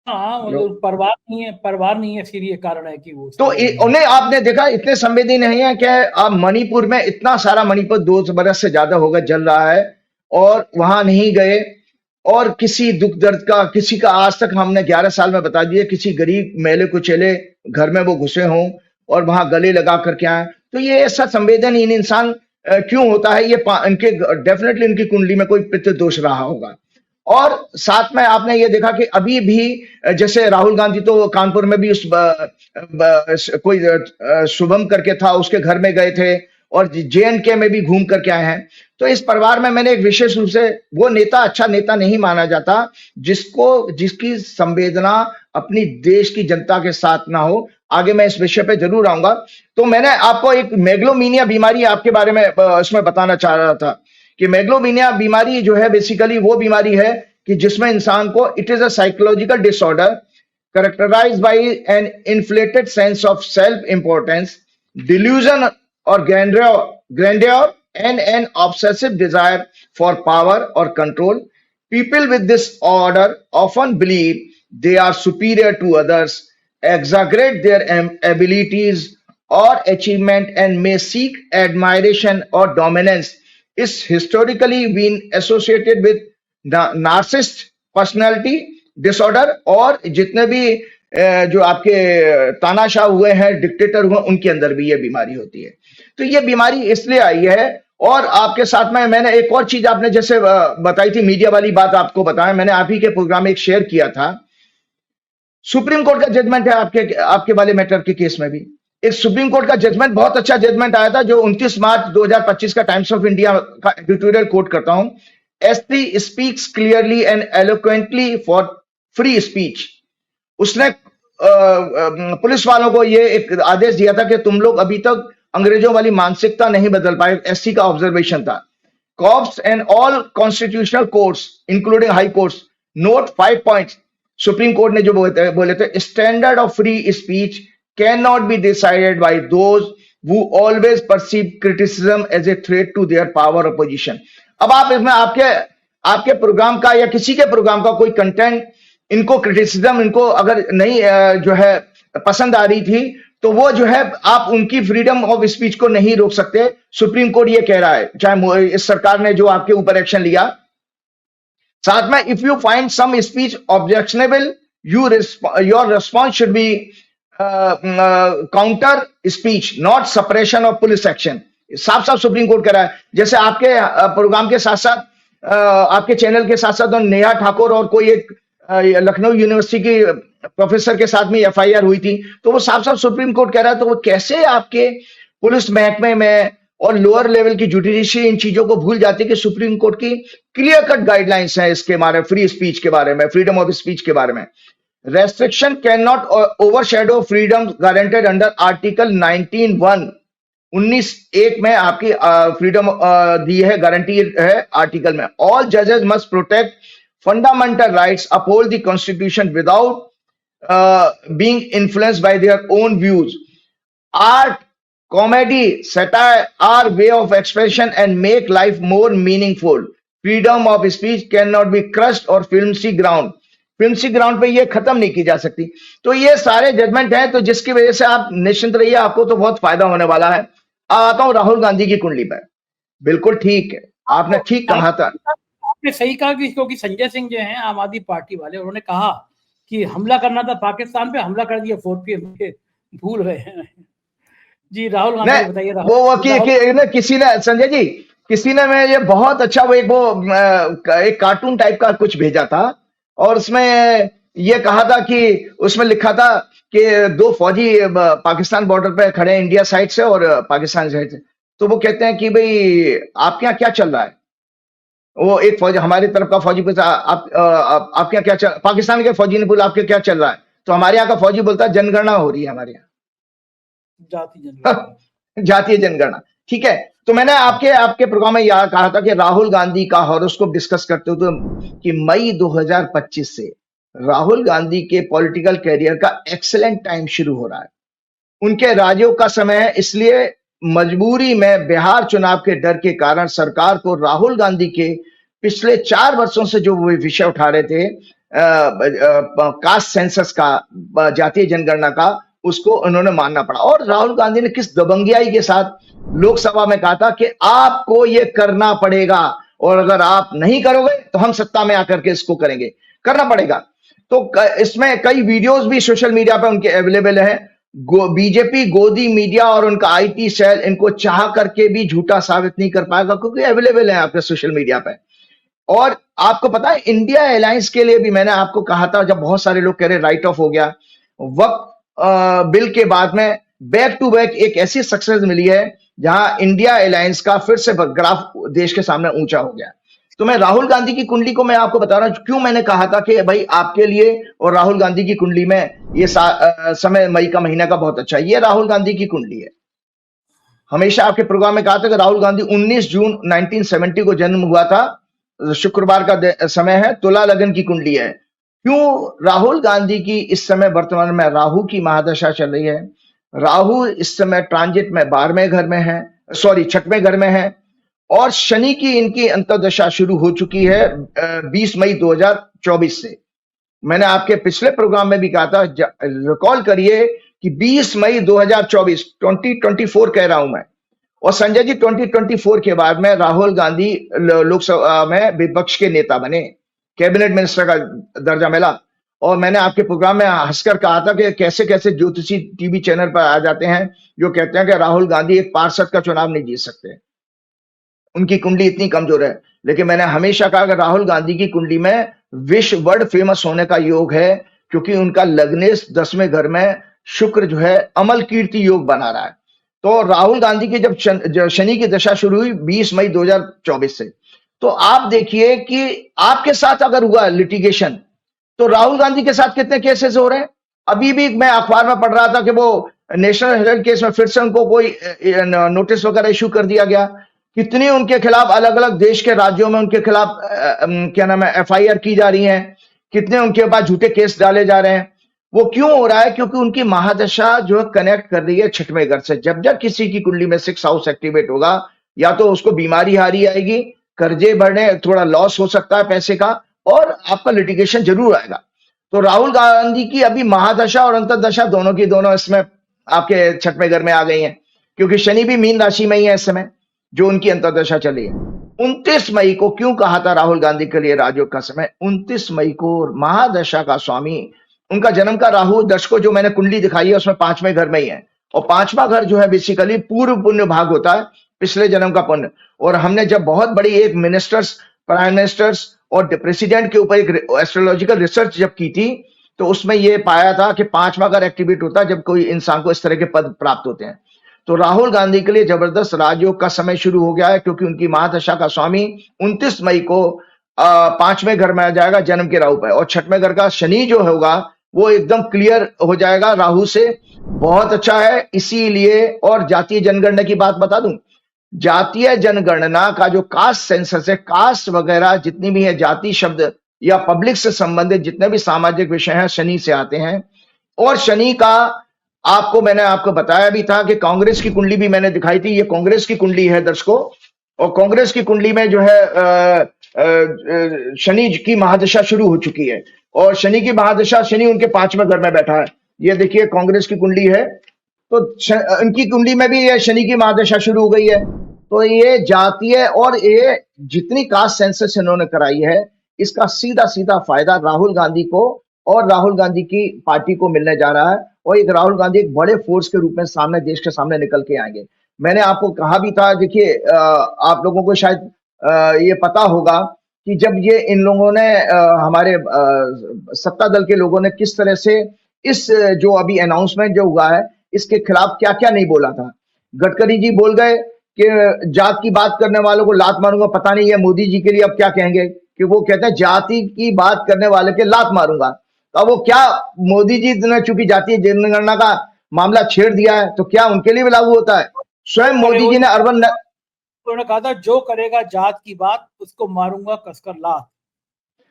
[SPEAKER 1] हाँ, परवार नहीं है, इसीलिए कारण है कि वो,
[SPEAKER 2] तो उन्हें आपने देखा इतने संवेदी नहीं है कि आप मणिपुर में, इतना सारा मणिपुर 2 बरस से ज्यादा होगा जल रहा है, और वहां नहीं गए, और किसी दुख दर्द का, किसी का आज तक हमने 11 साल में बता दिया, किसी गरीब मेले कुचेले घर में वो घुसे हों और वहां गले लगा करके आए। तो ये ऐसा संवेदनहीन इंसान क्यों होता है? ये इनके डेफिनेटली इनकी कुंडली में कोई पितृदोष रहा होगा। और साथ में आपने ये देखा कि अभी भी जैसे राहुल गांधी तो कानपुर में भी उस कोई शुभम करके था, उसके घर में गए थे, और JNK में भी घूम करके आए हैं। तो इस परिवार में मैंने एक विशेष रूप से, वो नेता अच्छा नेता नहीं माना जाता जिसकी संवेदना अपनी देश की जनता के साथ ना हो। आगे मैं इस विषय पे जरूर आऊंगा। तो मैंने आपको एक मेगलोमीनिया बीमारी आपके बारे में इसमें बताना चाह रहा था कि मेगलोमीनिया बीमारी जो है बेसिकली वो बीमारी है कि जिसमें इंसान को, it is a psychological disorder characterized by an inflated sense of self-importance, delusion or grandeur, and an obsessive desire for power or control. People with this order often believe they are superior to others, exaggerate their abilities or achievement, and may seek admiration or dominance. Is historically been associated with narcissist personality disorder, और जितने भी जो आपके तानाशाह हुए हैं, dictator हुए, उनके अंदर भी ये बीमारी होती है। तो ये बीमारी इसलिए आई है। और आपके साथ में मैंने एक और चीज, आपने जैसे बताई थी मीडिया वाली बात, आपको बताया मैंने, आप ही के प्रोग्राम में एक शेयर किया था। सुप्रीम कोर्ट का जजमेंट है आपके वाले मैटर के केस में भी। एक सुप्रीम कोर्ट का जजमेंट, बहुत अच्छा जजमेंट आया था, जो 29 मार्च 2025 का टाइम्स ऑफ इंडिया का एडिटोरियल कोट करता हूं। S3 speaks clearly and eloquently for free speech. उसने पुलिस वालों को ये एक आदेश दिया था कि तुम लोग अभी तक अंग्रेजों वाली मानसिकता नहीं बदल पाए। SC का ऑब्जर्वेशन था। Cops and all constitutional courts including high courts note 5 points. Supreme court ने जो बोले थे, standard of free speech can not be decided by those who always perceive criticism as a threat to their power or position। अब आप इसमें आपके programme का या किसी के प्रोग्राम का कोई कंटेंट, इनको क्रिटिसिज्म, इनको अगर नहीं जो है पसंद आ रही थी, तो वो जो है आप उनकी फ्रीडम ऑफ स्पीच को नहीं रोक सकते। सुप्रीम कोर्ट ये कह रहा है, चाहे इस सरकार ने जो आपके ऊपर एक्शन लिया। साथ में, if you find some speech objectionable, your response should be counter speech, not suppression of police action. साफ साफ सुप्रीम कोर्ट कह रहा है। जैसे आपके प्रोग्राम के साथ साथ, आपके चैनल के साथ साथ नेहा ठाकुर और कोई एक लखनऊ यूनिवर्सिटी की प्रोफेसर के साथ में FIR हुई थी, तो वो साफ साफ सुप्रीम कोर्ट कह रहा है। तो वो कैसे आपके पुलिस महकमे में और लोअर लेवल की जुडिशरी इन चीजों को भूल जाती है कि सुप्रीम कोर्ट की क्लियर कट गाइडलाइंस है इसके बारे में, फ्री स्पीच के बारे में, फ्रीडम ऑफ स्पीच के बारे में। Restriction can not overshadow freedom guaranteed under article 19(1) में आपकी फ्रीडम दी है, गारंटी है आर्टिकल में। ऑल जजेस must protect fundamental rights, uphold the constitution without being influenced by their own views. Art, comedy, satire are way of expression and make life more meaningful. Freedom of speech cannot be crushed or filmsy ground पे ये खत्म नहीं की जा सकती। तो ये सारे जजमेंट हैं, तो जिसकी वजह से आप निश्चिंत रहिए, आपको तो बहुत फायदा होने वाला है। आता हूं राहुल गांधी की कुंडली पर। बिल्कुल ठीक है, आपने ठीक कहा था।
[SPEAKER 1] आपने सही कहा कि क्योंकि संजय सिंह जो हैं आम आदमी पार्टी वाले, उन्होंने कहा कि हमला करना था पाकिस्तान पे, हमला कर दिया 4PM पे, भूल गए हैं। जी राहुल गांधी बताइए।
[SPEAKER 2] वो किसी ने, संजय जी, किसी ने मैं ये बहुत अच्छा वो एक कार्टून टाइप का कुछ भेजा था, और उसमें ये कहा था कि उसमें लिखा था कि 2 फौजी पाकिस्तान बॉर्डर पे खड़े हैं, इंडिया साइड से और पाकिस्तान साइड से। तो वो कहते हैं कि भाई आपके यहाँ क्या चल रहा है। वो एक फौजी, हमारी तरफ का फौजी पूछा, आपके यहाँ क्या चल, पाकिस्तान के फौजी ने बोला आपके क्या चल रहा है। तो हमारे यहाँ का फौजी बोलता है जनगणना हो रही है हमारे यहाँ, जातीय जनगणना। ठीक है, तो मैंने आपके प्रोग्राम में यह कहा था कि राहुल गांधी का हॉरोस्कोप डिस्कस करते हुए कि मई 2025 से राहुल गांधी के पॉलिटिकल कैरियर का एक्सीलेंट टाइम शुरू हो रहा है। उनके राजयोग का समय है, इसलिए मजबूरी में बिहार चुनाव के डर के कारण सरकार को राहुल गांधी के पिछले 4 वर्षों से जो वो विषय उठा रहे थे, कास्ट सेंसस का, जातीय जनगणना का, उसको उन्होंने मानना पड़ा। और राहुल गांधी ने किस दबंगियाई के साथ लोकसभा में कहा था कि आपको ये करना पड़ेगा, और अगर आप नहीं करोगे तो हम सत्ता में आकर के इसको करेंगे, करना पड़ेगा। तो इसमें कई वीडियोस भी सोशल मीडिया पे उनके अवेलेबल हैं। बीजेपी, गोदी मीडिया और उनका IT सेल इनको चाह करके भी झूठा साबित नहीं कर पाएगा, क्योंकि अवेलेबल है आपके सोशल मीडिया पे। और आपको पता है, इंडिया अलायंस के लिए भी मैंने आपको कहा था, जब बहुत सारे लोग कह रहे राइट ऑफ हो गया, वक्त बिल के बाद में बैक टू बैक एक ऐसी सक्सेस मिली है जहां इंडिया अलायंस का फिर से ग्राफ देश के सामने ऊंचा हो गया। तो मैं राहुल गांधी की कुंडली को मैं आपको बता रहा हूं, क्यों मैंने कहा था कि भाई आपके लिए और राहुल गांधी की कुंडली में ये समय मई का महीना का बहुत अच्छा है। ये राहुल गांधी की कुंडली है। हमेशा आपके प्रोग्राम में कहा था कि राहुल गांधी 19 जून 1970 को जन्म हुआ था, शुक्रवार का समय है, तुला लगन की कुंडली है। क्यों राहुल गांधी की इस समय वर्तमान में राहु की महादशा चल रही है? राहु इस समय ट्रांजिट में 12वें घर में है, सॉरी 6वें घर में है, और शनि की इनकी अंतर्दशा शुरू हो चुकी है 20 मई 2024 से। मैंने आपके पिछले प्रोग्राम में भी कहा था, रिकॉल करिए कि 20 मई 2024, 2024 कह रहा हूं मैं। और संजय जी 2024 के बाद में राहुल गांधी लोकसभा में विपक्ष के नेता बने, कैबिनेट मिनिस्टर का दर्जा मिला। और मैंने आपके प्रोग्राम में हंसकर कहा था कि कैसे कैसे ज्योतिषी टीवी चैनल पर आ जाते हैं जो कहते हैं कि राहुल गांधी एक पार्षद का चुनाव नहीं जीत सकते, उनकी कुंडली इतनी कमजोर है। लेकिन मैंने हमेशा कहा कि राहुल गांधी की कुंडली में विश्व वर्ल्ड फेमस होने का योग है, क्योंकि उनका लग्नेश 10वें घर में शुक्र जो है अमल कीर्ति योग बना रहा है। तो राहुल गांधी की जब शनि की दशा शुरू हुई 20 मई 2024 से, तो आप देखिए कि आपके साथ अगर हुआ लिटिगेशन, तो राहुल गांधी के साथ कितने केसेस हो रहे हैं। अभी भी मैं अखबार में पढ़ रहा था कि वो नेशनल हेराल्ड केस में फिर से उनको कोई नोटिस वगैरह इशू कर दिया गया। कितनी उनके खिलाफ अलग अलग देश के राज्यों में उनके खिलाफ क्या नाम है एफआईआर की जा रही है, कितने उनके पास झूठे केस डाले जा रहे हैं। वो क्यों हो रहा है? क्योंकि उनकी महादशा जो है कनेक्ट कर रही है 6वें घर से। जब जब किसी की कुंडली में 6 हाउस एक्टिवेट होगा, या तो उसको बीमारी हारी आएगी, कर्जे बढ़ने, थोड़ा लॉस हो सकता है पैसे का, और आपका लिटिगेशन जरूर आएगा। तो राहुल गांधी की अभी महादशा और अंतर्दशा दोनों की दोनों इसमें आपके 6वें घर में आ गई हैं, क्योंकि शनि भी मीन राशि में ही है इस समय जो उनकी अंतर्दशा चली है। 29 मई को क्यों कहा था राहुल गांधी के लिए राजयोग का समय? 29 मई को महादशा का स्वामी, उनका जन्म का राहु, दर्शकों जो मैंने कुंडली दिखाई है उसमें 5वें घर में ही है। और 5वां घर जो है बेसिकली पूर्व पुण्य भाग होता है, पिछले जन्म का पुण्य। और हमने जब बहुत बड़ी एक मिनिस्टर्स, प्राइम मिनिस्टर्स और प्रेसिडेंट के ऊपर एक एस्ट्रोलॉजिकल रिसर्च जब की थी, तो उसमें यह पाया था कि 5वां घर एक्टिवेट होता है जब कोई इंसान को इस तरह के पद प्राप्त होते हैं। तो राहुल गांधी के लिए जबरदस्त राजयोग का समय शुरू हो गया है, क्योंकि उनकी महादशा का स्वामी 29 मई को 5वें घर में आ जाएगा जन्म के राहु पर। और 6वें घर का शनि जो होगा वो एकदम क्लियर हो जाएगा राहु से, बहुत अच्छा है। इसीलिए, और जातीय जनगणना की बात बता दूं, जातीय जनगणना का जो कास्ट सेंसस है, कास्ट वगैरह जितनी भी है जाति शब्द या पब्लिक से संबंधित जितने भी सामाजिक विषय हैं शनि से आते हैं। और शनि का मैंने आपको बताया भी था कि कांग्रेस की कुंडली भी मैंने दिखाई थी, ये कांग्रेस की कुंडली है दर्शकों। और कांग्रेस की कुंडली में जो है शनि की महादशा शुरू हो चुकी है, और शनि की महादशा, शनि उनके 5वें घर में बैठा है। ये देखिए कांग्रेस की कुंडली है, तो उनकी कुंडली में भी ये शनि की महादशा शुरू हो गई है। तो ये जातीय और ये जितनी कास्ट सेंसस इन्होंने कराई है, इसका सीधा सीधा फायदा राहुल गांधी को और राहुल गांधी की पार्टी को मिलने जा रहा है। और एक राहुल गांधी एक बड़े फोर्स के रूप में सामने, देश के सामने निकल के आएंगे। मैंने आपको कहा भी था, देखिए आप लोगों को शायद ये पता होगा कि जब ये इन लोगों ने हमारे सत्ता दल के लोगों ने किस तरह से इस जो अभी अनाउंसमेंट जो हुआ है इसके खिलाफ क्या क्या नहीं बोला था। गडकरी जी बोल गए कि जात की बात करने वालों को लात मारूंगा। पता नहीं है मोदी जी के लिए अब क्या कहेंगे, कि वो कहते हैं जाति की बात करने वाले के लात मारूंगा। तो अब वो क्या, मोदी जी ने चूंकि जातीय जनगणना का मामला छेड़ दिया है, तो क्या उनके लिए भी लागू होता है? स्वयं मोदी जी ने अर्बन,
[SPEAKER 1] उन्होंने कहा था जो करेगा जात की बात उसको मारूंगा कसकर लात।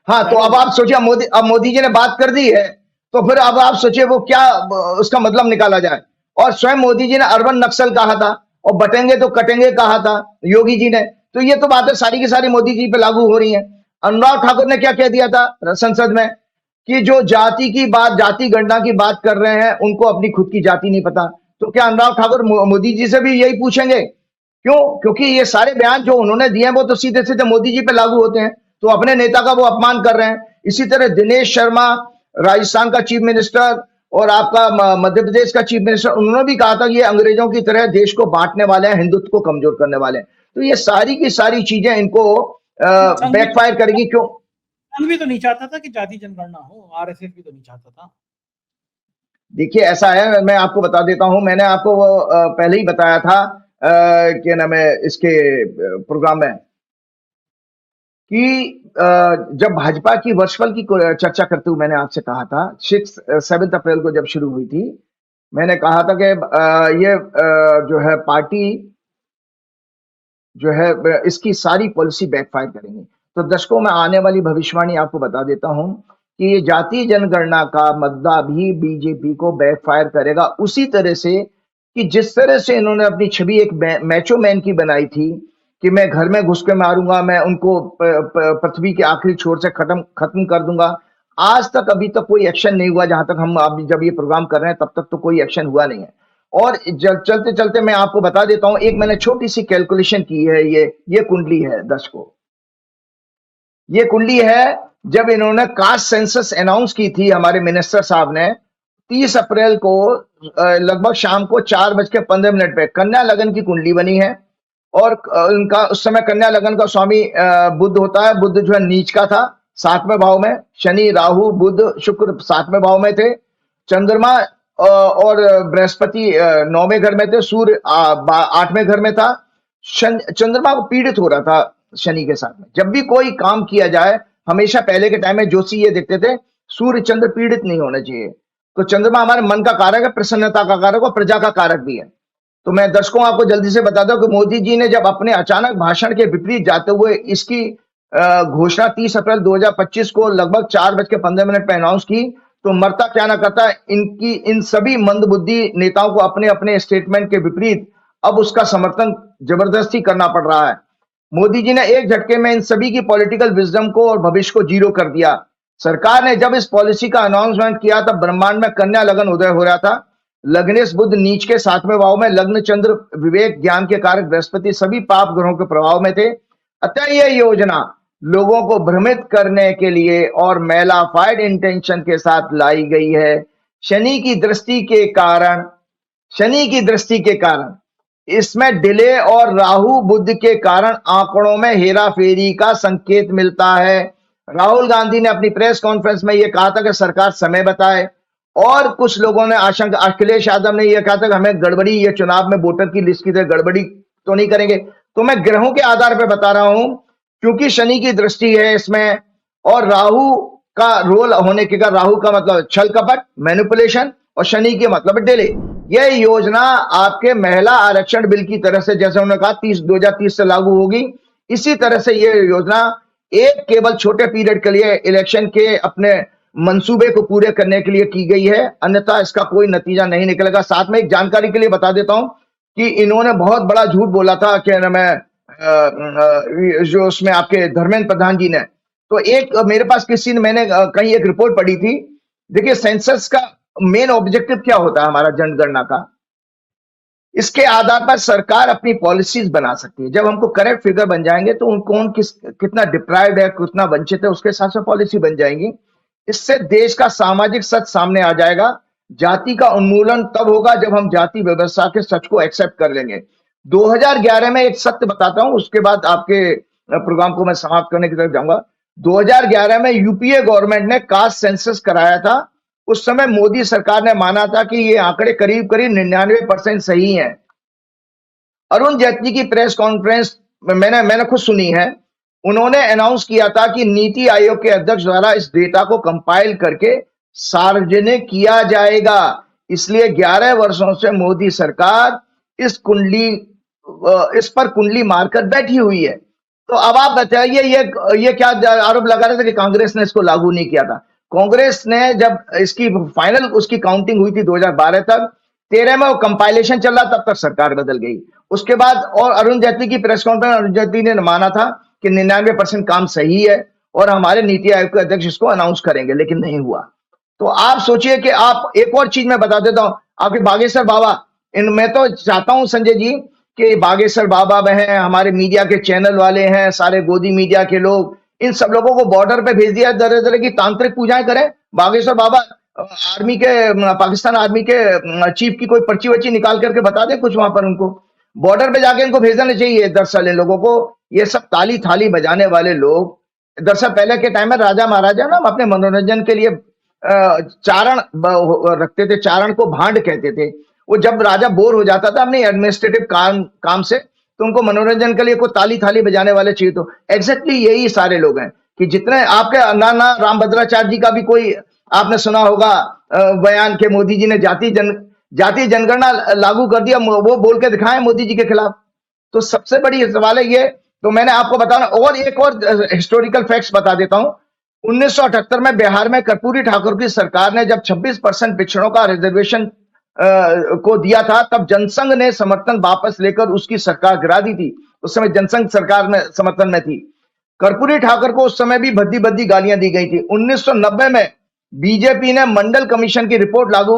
[SPEAKER 2] हाँ, तो अब आप सोचिए, अब मोदी जी ने बात कर दी है, तो फिर अब आप सोचिए वो क्या उसका मतलब निकाला जाए। और स्वयं मोदी जी ने अर्बन नक्सल कहा था, और बटेंगे तो कटेंगे कहा था योगी जी ने। तो ये तो बातें सारी की सारी मोदी जी पे लागू हो रही हैं। अनुराग ठाकुर ने क्या कह दिया था संसद में, कि जो जाति की बात, जाति गणना की बात कर रहे हैं उनको अपनी खुद की जाति नहीं पता। तो क्या अनुराग ठाकुर मोदी जी से भी यही पूछेंगे? क्यों? क्योंकि ये सारे बयान जो उन्होंने दिए हैं वो तो सीधे सीधे मोदी जी पे लागू होते हैं, तो अपने नेता का वो अपमान कर रहे हैं। इसी तरह दिनेश शर्मा, राजस्थान का चीफ मिनिस्टर, और आपका मध्य प्रदेश का चीफ मिनिस्टर, उन्होंने भी कहा था कि ये अंग्रेजों की तरह देश को बांटने वाले हैं, हिंदुत्व को कमजोर करने वाले हैं। तो ये सारी की सारी चीजें इनको बैकफायर करेगी। क्यों?
[SPEAKER 1] संघ भी तो नहीं चाहता था कि जाति जनगणना हो, आरएसएस भी तो नहीं चाहता था।
[SPEAKER 2] देखिए ऐसा है, मैं आपको बता देता हूं, मैंने आपको पहले ही बताया था क्या नाम है इसके प्रोग्राम में कि जब भाजपा की वर्चुअल की चर्चा करते हुए मैंने आपसे कहा था 7 अप्रैल को जब शुरू हुई थी, मैंने कहा था कि ये जो है पार्टी जो है इसकी सारी पॉलिसी बैकफायर करेंगी। तो दशकों में आने वाली भविष्यवाणी आपको बता देता हूं कि ये जातीय जनगणना का मुद्दा भी बीजेपी को बैकफायर करेगा, उसी तरह से कि जिस तरह से इन्होंने अपनी छवि एक मैचो मैन की बनाई थी कि मैं घर में घुस के मारूंगा, मैं उनको पृथ्वी के आखिरी छोर से खत्म कर दूंगा। आज तक अभी तक कोई एक्शन नहीं हुआ, जहां तक हम अभी जब ये प्रोग्राम कर रहे हैं तब तक तो कोई एक्शन हुआ नहीं है। और चलते चलते मैं आपको बता देता हूं, एक मैंने छोटी सी कैलकुलेशन की है, ये कुंडली है दर्शकों, ये कुंडली है जब इन्होंने कास्ट सेंसस अनाउंस की थी हमारे मिनिस्टर साहब ने 30 अप्रैल को लगभग शाम को 4:15 पे कन्या लगन की कुंडली बनी है। और उनका उस समय कन्या लगन का स्वामी बुध होता है। बुध जो है नीच का था 7वें भाव में, शनि राहु बुध शुक्र 7वें भाव में थे, चंद्रमा और बृहस्पति 9वें घर में थे, सूर्य 8वें घर में था। चंद्रमा को पीड़ित हो रहा था शनि के साथ में। जब भी कोई काम किया जाए हमेशा पहले के टाइम में जोशी ये देखते थे सूर्य चंद्र पीड़ित नहीं होना चाहिए। तो चंद्रमा हमारे मन का कारक है, प्रसन्नता का कारक और प्रजा का कारक भी है। तो मैं दर्शकों आपको जल्दी से बता दूं कि मोदी जी ने जब अपने अचानक भाषण के विपरीत जाते हुए इसकी घोषणा 30 अप्रैल 2025 को लगभग 4:15 पे अनाउंस की, तो मरता क्या ना करता इन सभी मंदबुद्धि नेताओं को अपने अपने स्टेटमेंट के विपरीत अब उसका समर्थन जबरदस्ती करना पड़ रहा है। मोदी जी ने एक झटके में इन सभी की पॉलिटिकल विजडम को और भविष्य को जीरो कर दिया। सरकार ने जब इस पॉलिसी का अनाउंसमेंट किया तब ब्रह्मांड में कन्या लगन उदय हो रहा था। लग्नेश बुध नीच के 7वें भाव में, लग्न चंद्र विवेक ज्ञान के कारक बृहस्पति सभी पाप ग्रहों के प्रभाव में थे। अतः यह योजना लोगों को भ्रमित करने के लिए और मेलाफाइड इंटेंशन के साथ लाई गई है। शनि की दृष्टि के कारण इसमें डिले और राहु बुध के कारण आंकड़ों में हेराफेरी का संकेत मिलता है। राहुल गांधी ने अपनी प्रेस कॉन्फ्रेंस में यह कहा था कि सरकार समय बताए, और कुछ लोगों ने आशंका, अखिलेश यादव ने यह कहा था कि हमें गड़बड़ी, ये चुनाव में वोटर की लिस्ट की तरह गड़बड़ी तो नहीं करेंगे। तो मैं ग्रहों के आधार पर बता रहा हूं, क्योंकि शनि की दृष्टि है इसमें और राहु का रोल होने के कारण, राहु का मतलब छल कपट मैनिपुलेशन और शनि के मतलब डिले। यह योजना आपके महिला आरक्षण बिल की तरह से, जैसे उन्होंने कहा 2030 से लागू होगी, इसी तरह से यह योजना एक केवल छोटे पीरियड के लिए इलेक्शन के अपने मंसूबे को पूरे करने के लिए की गई है, अन्यथा इसका कोई नतीजा नहीं निकलेगा। साथ में एक जानकारी के लिए बता देता हूं कि इन्होंने बहुत बड़ा झूठ बोला था कि मैं जो उसमें आपके धर्मेंद्र प्रधान जी ने, तो एक मेरे पास किसी ने, मैंने कहीं एक रिपोर्ट पढ़ी थी। देखिए सेंसस का मेन ऑब्जेक्टिव क्या होता है हमारा जनगणना का, इसके आधार पर सरकार अपनी पॉलिसीज बना सकती है। जब हमको करेक्ट फिगर बन जाएंगे तो कौन कितना डिप्राइव्ड है, कितना वंचित है, उसके हिसाब से पॉलिसी बन जाएंगी। इससे देश का सामाजिक सच सामने आ जाएगा। जाति का उन्मूलन तब होगा जब हम जाति व्यवस्था के सच को एक्सेप्ट कर लेंगे। 2011 में एक सत्य बताता हूं, उसके बाद आपके प्रोग्राम को मैं समाप्त करने की तरफ जाऊंगा। 2011 में यूपीए गवर्नमेंट ने कास्ट सेंसस कराया था। उस समय मोदी सरकार ने माना था कि ये आंकड़े करीब करीब 99% सही हैं। अरुण जेटली की प्रेस कॉन्फ्रेंस मैंने खुद सुनी है। उन्होंने अनाउंस किया था कि नीति आयोग के अध्यक्ष द्वारा इस डेटा को कंपाइल करके सार्वजनिक किया जाएगा। इसलिए 11 वर्षों से मोदी सरकार इस पर कुंडली मारकर बैठी हुई है। तो अब आप बताइए, ये क्या आरोप लगा रहे थे कि कांग्रेस ने इसको लागू नहीं किया था। कांग्रेस ने जब इसकी फाइनल उसकी काउंटिंग हुई थी 2012 तक, 13 में वो कंपाइलेशन चल रहा, तब तक सरकार बदल गई। उसके बाद और अरुण जेटली की प्रेस कॉन्फ्रेंस, अरुण जेटली ने माना था कि 99% काम सही है और हमारे नीति आयोग के अध्यक्ष इसको अनाउंस करेंगे, लेकिन नहीं हुआ। तो आप सोचिए कि आप, एक और चीज मैं बता देता हूं, आपके बागेश्वर बाबा, मैं तो चाहता हूं संजय जी कि बागेश्वर बाबा हैं, हमारे मीडिया के चैनल वाले हैं, सारे गोदी मीडिया के लोग, इन सब लोगों को बॉर्डर पे भेज दिया, तरह तरह की तांत्रिक पूजाएं करें। बागेश्वर बाबा आर्मी के, पाकिस्तान आर्मी के चीफ की कोई पर्ची वर्ची निकाल करके बता दे कुछ वहां पर, उनको बॉर्डर पे जाके इनको भेज देना चाहिए। दरअसल इन लोगों को, ये सब ताली थाली बजाने वाले लोग, दरअसल पहले के टाइम में राजा महाराजा ना अपने मनोरंजन के लिए चारण रखते थे, चारण को भांड कहते थे। वो जब राजा बोर हो जाता था अपने एडमिनिस्ट्रेटिव काम से, तो उनको मनोरंजन के लिए कोई ताली थाली बजाने वाले चाहिए। तो एग्जैक्टली यही सारे लोग हैं कि जितने आपके ना रामभद्राचार्य जी का भी कोई आपने सुना होगा बयान के मोदी जी ने जाति जनगणना लागू कर दिया, वो बोल के दिखाएं मोदी जी के खिलाफ। तो सबसे बड़ी सवाल है ये। तो मैंने आपको बताना और एक और हिस्टोरिकल फैक्ट्स बता देता हूं। 1978 में बिहार में कर्पूरी ठाकुर की सरकार ने जब 26% पिछड़ों का रिजर्वेशन को दिया था, तब जनसंघ ने समर्थन वापस लेकर उसकी सरकार गिरा दी थी। उस समय जनसंघ सरकार में समर्थन में थी। कर्पूरी ठाकुर को उस समय भी भद्दी भद्दी गालियां दी गई थी। 1990 में बीजेपी ने मंडल कमीशन की रिपोर्ट लागू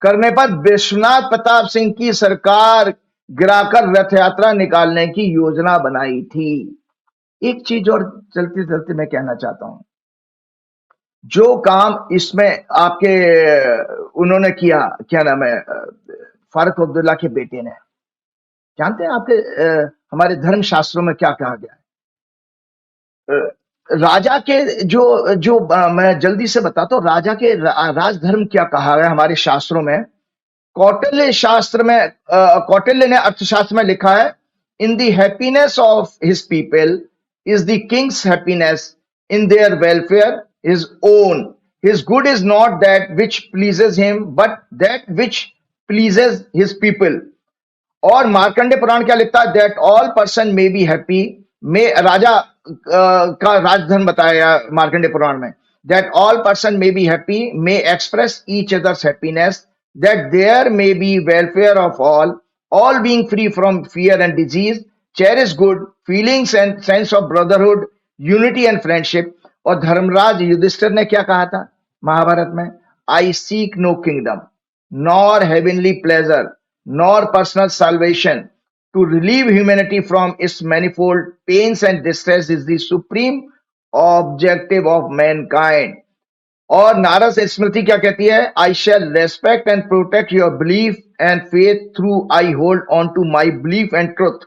[SPEAKER 2] करने पर विश्वनाथ प्रताप सिंह की सरकार गिराकर रथ यात्रा निकालने की योजना बनाई थी। एक चीज और चलते चलते मैं कहना चाहता हूं, जो काम इसमें आपके उन्होंने किया, क्या नाम है, फारूक अब्दुल्ला के बेटे ने, जानते हैं आपके हमारे धर्म शास्त्रों में क्या कहा गया है? राजा के जो मैं जल्दी से बताता हूं, राजा के राजधर्म क्या कहा है हमारे शास्त्रों में। कौटिल्य शास्त्र में कौटिल्य ने अर्थशास्त्र में लिखा है, in the happiness of his people is the Kings happiness, in their welfare his own. His good is not that which pleases him, but that which pleases his people. और मार्कंडे पुराण क्या लिखता है, that all person may be happy, में राजा का राजधर्म बताया मार्कंडे पुराण में, that all person may be happy, may express each others happiness, that there may be welfare of all being free from fear and disease, cherish good feelings and sense of brotherhood, unity and friendship. और धर्मराज युधिष्ठिर ने क्या कहा था महाभारत में, I seek no kingdom nor heavenly pleasure nor personal salvation. To relieve humanity from its manifold pains and distress is the supreme objective of mankind. और नारद स्मृति क्या कहती है, I shall respect and protect your belief and faith through I hold on to my belief and truth.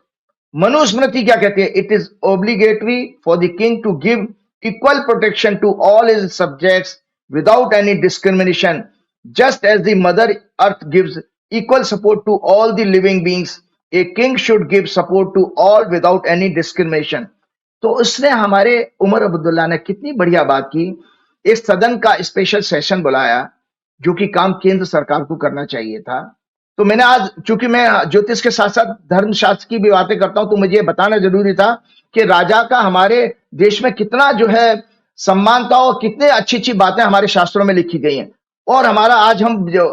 [SPEAKER 2] Manusmriti क्या कहती है, it is obligatory for the king to give equal protection to all his subjects without any discrimination, just as the mother earth gives equal support to all the living beings. A king should give support to all without any discrimination. तो उसने हमारे उमर अब्दुल्ला ने कितनी बढ़िया बात की, इस सदन का स्पेशल सेशन बुलाया, जो कि काम केंद्र सरकार को करना चाहिए था। तो मैंने आज, चूंकि मैं ज्योतिष के साथ साथ धर्मशास्त्र की भी बातें करता हूं, तो मुझे बताना जरूरी था कि राजा का हमारे देश में कितना जो है सम्मान था और कितने अच्छी अच्छी बातें हमारे शास्त्रों में लिखी गई हैं। और हमारा आज हम जो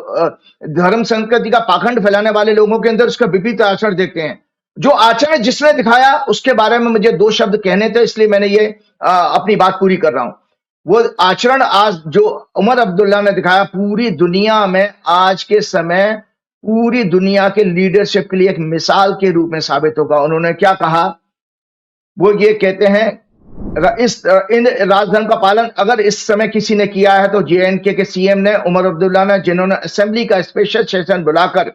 [SPEAKER 2] धर्म संस्कृति का पाखंड फैलाने वाले लोगों के अंदर उसका विपरीत आचरण देखते हैं। जो आचरण जिसने दिखाया उसके बारे में मुझे 2 शब्द कहने थे, इसलिए मैंने ये अपनी बात पूरी कर रहा हूं। वो आचरण आज जो उमर अब्दुल्ला ने दिखाया, पूरी दुनिया में आज के समय पूरी दुनिया के लीडरशिप के लिए एक मिसाल के रूप में साबित होगा। उन्होंने क्या कहा, वो ये कहते हैं, इन राजधर्म का पालन अगर इस समय किसी ने किया है तो जेएनके के सीएम ने, उमर अब्दुल्ला ने, जिन्होंने असेंबली का स्पेशल सेशन बुलाकर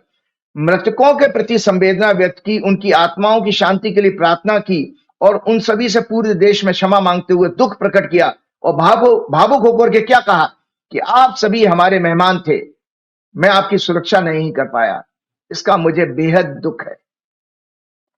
[SPEAKER 2] मृतकों के प्रति संवेदना व्यक्त की, उनकी आत्माओं की शांति के लिए प्रार्थना की और उन सभी से पूरे देश में क्षमा मांगते हुए दुख प्रकट किया और भावुक होकर के क्या कहा कि आप सभी हमारे मेहमान थे, मैं आपकी सुरक्षा नहीं कर पाया, इसका मुझे बेहद दुख है।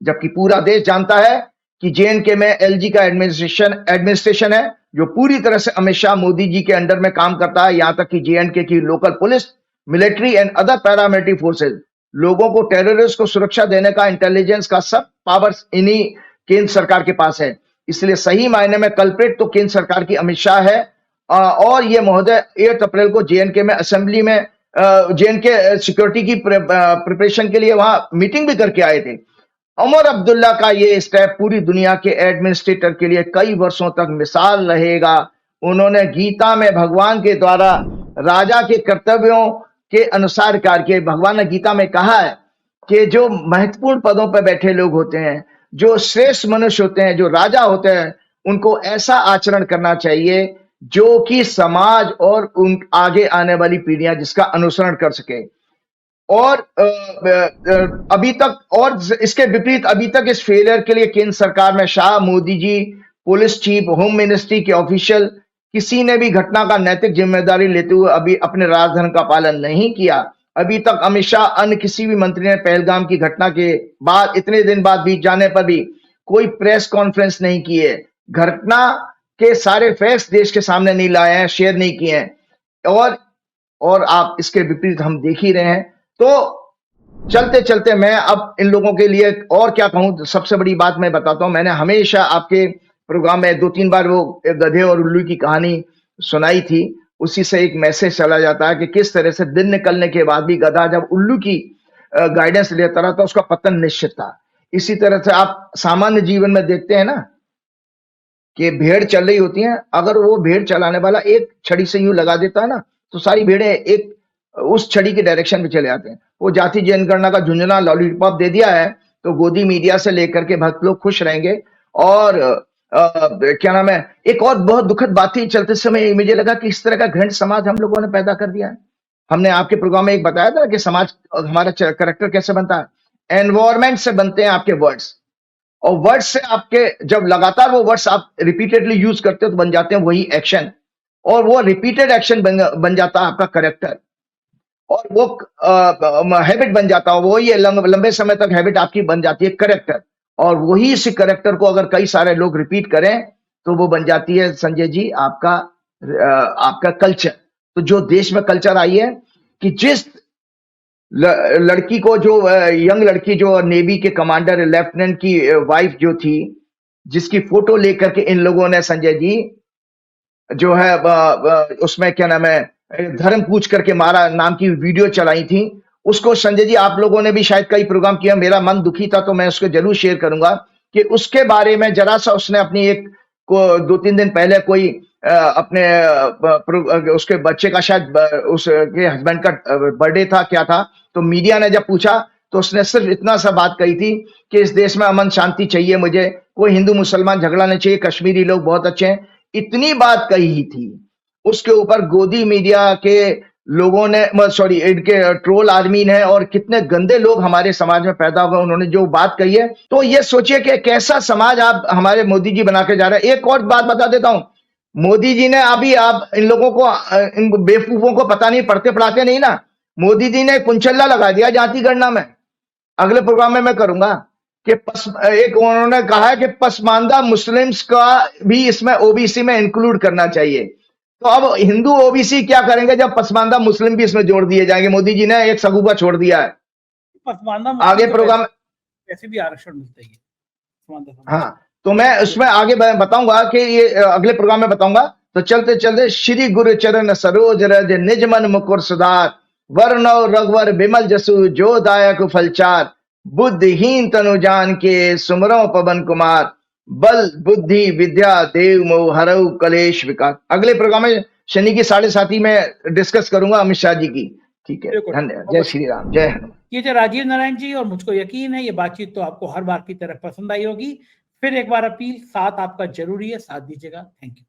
[SPEAKER 2] जबकि पूरा देश जानता है कि जेएनके में एलजी का एडमिनिस्ट्रेशन है, जो पूरी तरह से अमित शाह मोदी जी के अंडर में काम करता है। यहां तक कि जेएनके की local police, military and other paramilitary forces, लोगों को, टेररिस्ट को सुरक्षा देने का, इंटेलिजेंस का सब पावर्स इन्हीं केंद्र सरकार के पास है। इसलिए सही मायने में कल्प्रिट तो केंद्र सरकार की अमित शाह है। और ये महोदय 8 अप्रैल को जेएनके में असेंबली में जेएनके सिक्योरिटी की प्रिपरेशन के लिए वहां मीटिंग भी करके आए थे। उमर अब्दुल्ला का ये स्टेप पूरी दुनिया के एडमिनिस्ट्रेटर के लिए कई वर्षों तक मिसाल रहेगा। उन्होंने गीता में भगवान के द्वारा राजा के कर्तव्यों के अनुसार कार्य किए। भगवान ने गीता में कहा है कि जो महत्वपूर्ण पदों पर बैठे लोग होते हैं, जो श्रेष्ठ मनुष्य होते हैं, जो राजा होते हैं, उनको ऐसा आचरण करना चाहिए जो कि समाज और उन आगे आने वाली पीढ़ियां जिसका अनुसरण कर सके। और अभी तक, और इसके विपरीत अभी तक इस फेलियर के लिए केंद्र सरकार में Shah, Modi ji, police chief, home ministry के ऑफिशियल, किसी ने भी घटना का नैतिक जिम्मेदारी लेते हुए अभी अपने राजधर्म का पालन नहीं किया। अभी तक अमित शाह अन्य किसी भी मंत्री ने पहलगाम की घटना के बाद इतने दिन बाद बीत जाने पर भी कोई प्रेस कॉन्फ्रेंस नहीं की है, घटना के सारे फैक्ट्स देश के सामने नहीं लाए हैं, शेयर नहीं किए हैं। और आप इसके विपरीत हम देख ही रहे हैं। तो चलते चलते मैं अब इन लोगों के लिए और क्या कहूं, सबसे बड़ी बात मैं बताता हूं, मैंने हमेशा आपके प्रोग्राम में 2-3 बार वो गधे और उल्लू की कहानी सुनाई थी, उसी से एक मैसेज चला जाता है कि किस तरह से दिन निकलने के बाद भी गधा जब उल्लू की गाइडेंस लेता रहा तो उसका पतन निश्चित था। इसी तरह से आप सामान्य जीवन में देखते हैं ना कि भेड़ चल रही होती है, अगर वो भेड़ चलाने वाला एक छड़ी से यूं लगा देता है ना तो सारी भेड़ें एक उस छड़ी के डायरेक्शन में चले जाते हैं। वो जाति जनगणना का झुंझुना लॉलीपॉप दे दिया है तो गोदी मीडिया से लेकर के भक्त लोग खुश रहेंगे। और क्या नाम है, एक और बहुत दुखद बात थी, चलते समय मुझे लगा कि इस तरह का घृणित समाज हम लोगों ने पैदा कर दिया है। हमने आपके प्रोग्राम में एक बताया था कि समाज हमारा करेक्टर कैसे बनता है, एनवायरमेंट से बनते हैं आपके वर्ड्स, और वर्ड्स से आपके जब लगातार वो वर्ड्स आप रिपीटेडली यूज करते हो तो बन जाते हैं वही एक्शन, और वो रिपीटेड एक्शन बन जाता है आपका करेक्टर, और वो हैबिट बन जाता है, वही लंबे समय तक हैबिट आपकी बन जाती है करेक्टर, और वही इसी करेक्टर को अगर कई सारे लोग रिपीट करें तो वो बन जाती है संजय जी आपका कल्चर। तो जो देश में कल्चर आई है कि जिस लड़की को, जो यंग लड़की जो नेवी के कमांडर लेफ्टिनेंट की वाइफ जो थी, जिसकी फोटो लेकर के इन लोगों ने संजय जी जो है उसमें क्या नाम है धर्म पूछ करके मारा नाम की वीडियो चलाई थी, उसको संजय जी आप लोगों ने भी शायद कई प्रोग्राम किया, मेरा मन दुखी था तो मैं उसको जरूर शेयर करूंगा कि उसके बारे में जरा सा उसने अपनी एक को 2-3 दिन पहले कोई अपने उसके बच्चे का शायद उसके हस्बैंड का बर्थडे था क्या था, तो मीडिया ने जब पूछा तो उसने सिर्फ इतना सा बात कही थी कि इस देश में अमन शांति चाहिए, मुझे कोई हिंदू मुसलमान झगड़ा नहीं चाहिए, कश्मीरी लोग बहुत अच्छे हैं, इतनी बात कही ही थी। उसके ऊपर गोदी मीडिया के लोगों ने इनके ट्रोल आर्मी ने और कितने गंदे लोग हमारे समाज में पैदा हो गए, उन्होंने जो बात कही है, तो ये सोचिए कि कैसा समाज आप हमारे मोदी जी बना के जा रहे हैं। एक और बात बता देता हूं, मोदी जी ने अभी आप इन लोगों को, इन बेवकूफों को पता नहीं, पढ़ते पढ़ाते नहीं ना, मोदी जी ने कुंचल्ला लगा दिया जाति गणना में। अगले प्रोग्राम में मैं करूंगा कि एक उन्होंने कहा है कि पसमानदा मुस्लिम्स का भी इसमें ओबीसी में इंक्लूड करना चाहिए। तो अब हिंदू ओबीसी क्या करेंगे जब पसमानदा मुस्लिम भी इसमें जोड़ दिए जाएंगे? मोदी जी ने एक सगुफा छोड़ दिया है।
[SPEAKER 1] पसमानदा
[SPEAKER 2] आगे प्रोग्राम
[SPEAKER 1] वैसे भी आरक्षण मिलता ही है।
[SPEAKER 2] हाँ, तो मैं उसमें आगे बताऊंगा कि ये अगले प्रोग्राम में बताऊंगा। तो चलते चलते श्री गुरु चरण सरोज रज निज मन मुकुर सुधार, वर्णव रघुवर बिमल जसु जो दायक फलचार, बुद्धिहीन तनु जान के सुमरो पवन कुमार, बल बुद्धि विद्या देव मोह हरऊ कलेश विकार। अगले प्रोग्राम में शनि की 7:30 में डिस्कस करूंगा अमित शाह जी की। ठीक है, धन्यवाद। जय श्री राम, जय हनुमान।
[SPEAKER 1] ये जो राजीव नारायण जी, और मुझको यकीन है ये बातचीत तो आपको हर बार की तरह पसंद आई होगी। फिर एक बार अपील, साथ आपका जरूरी है, साथ दीजिएगा। Thank you.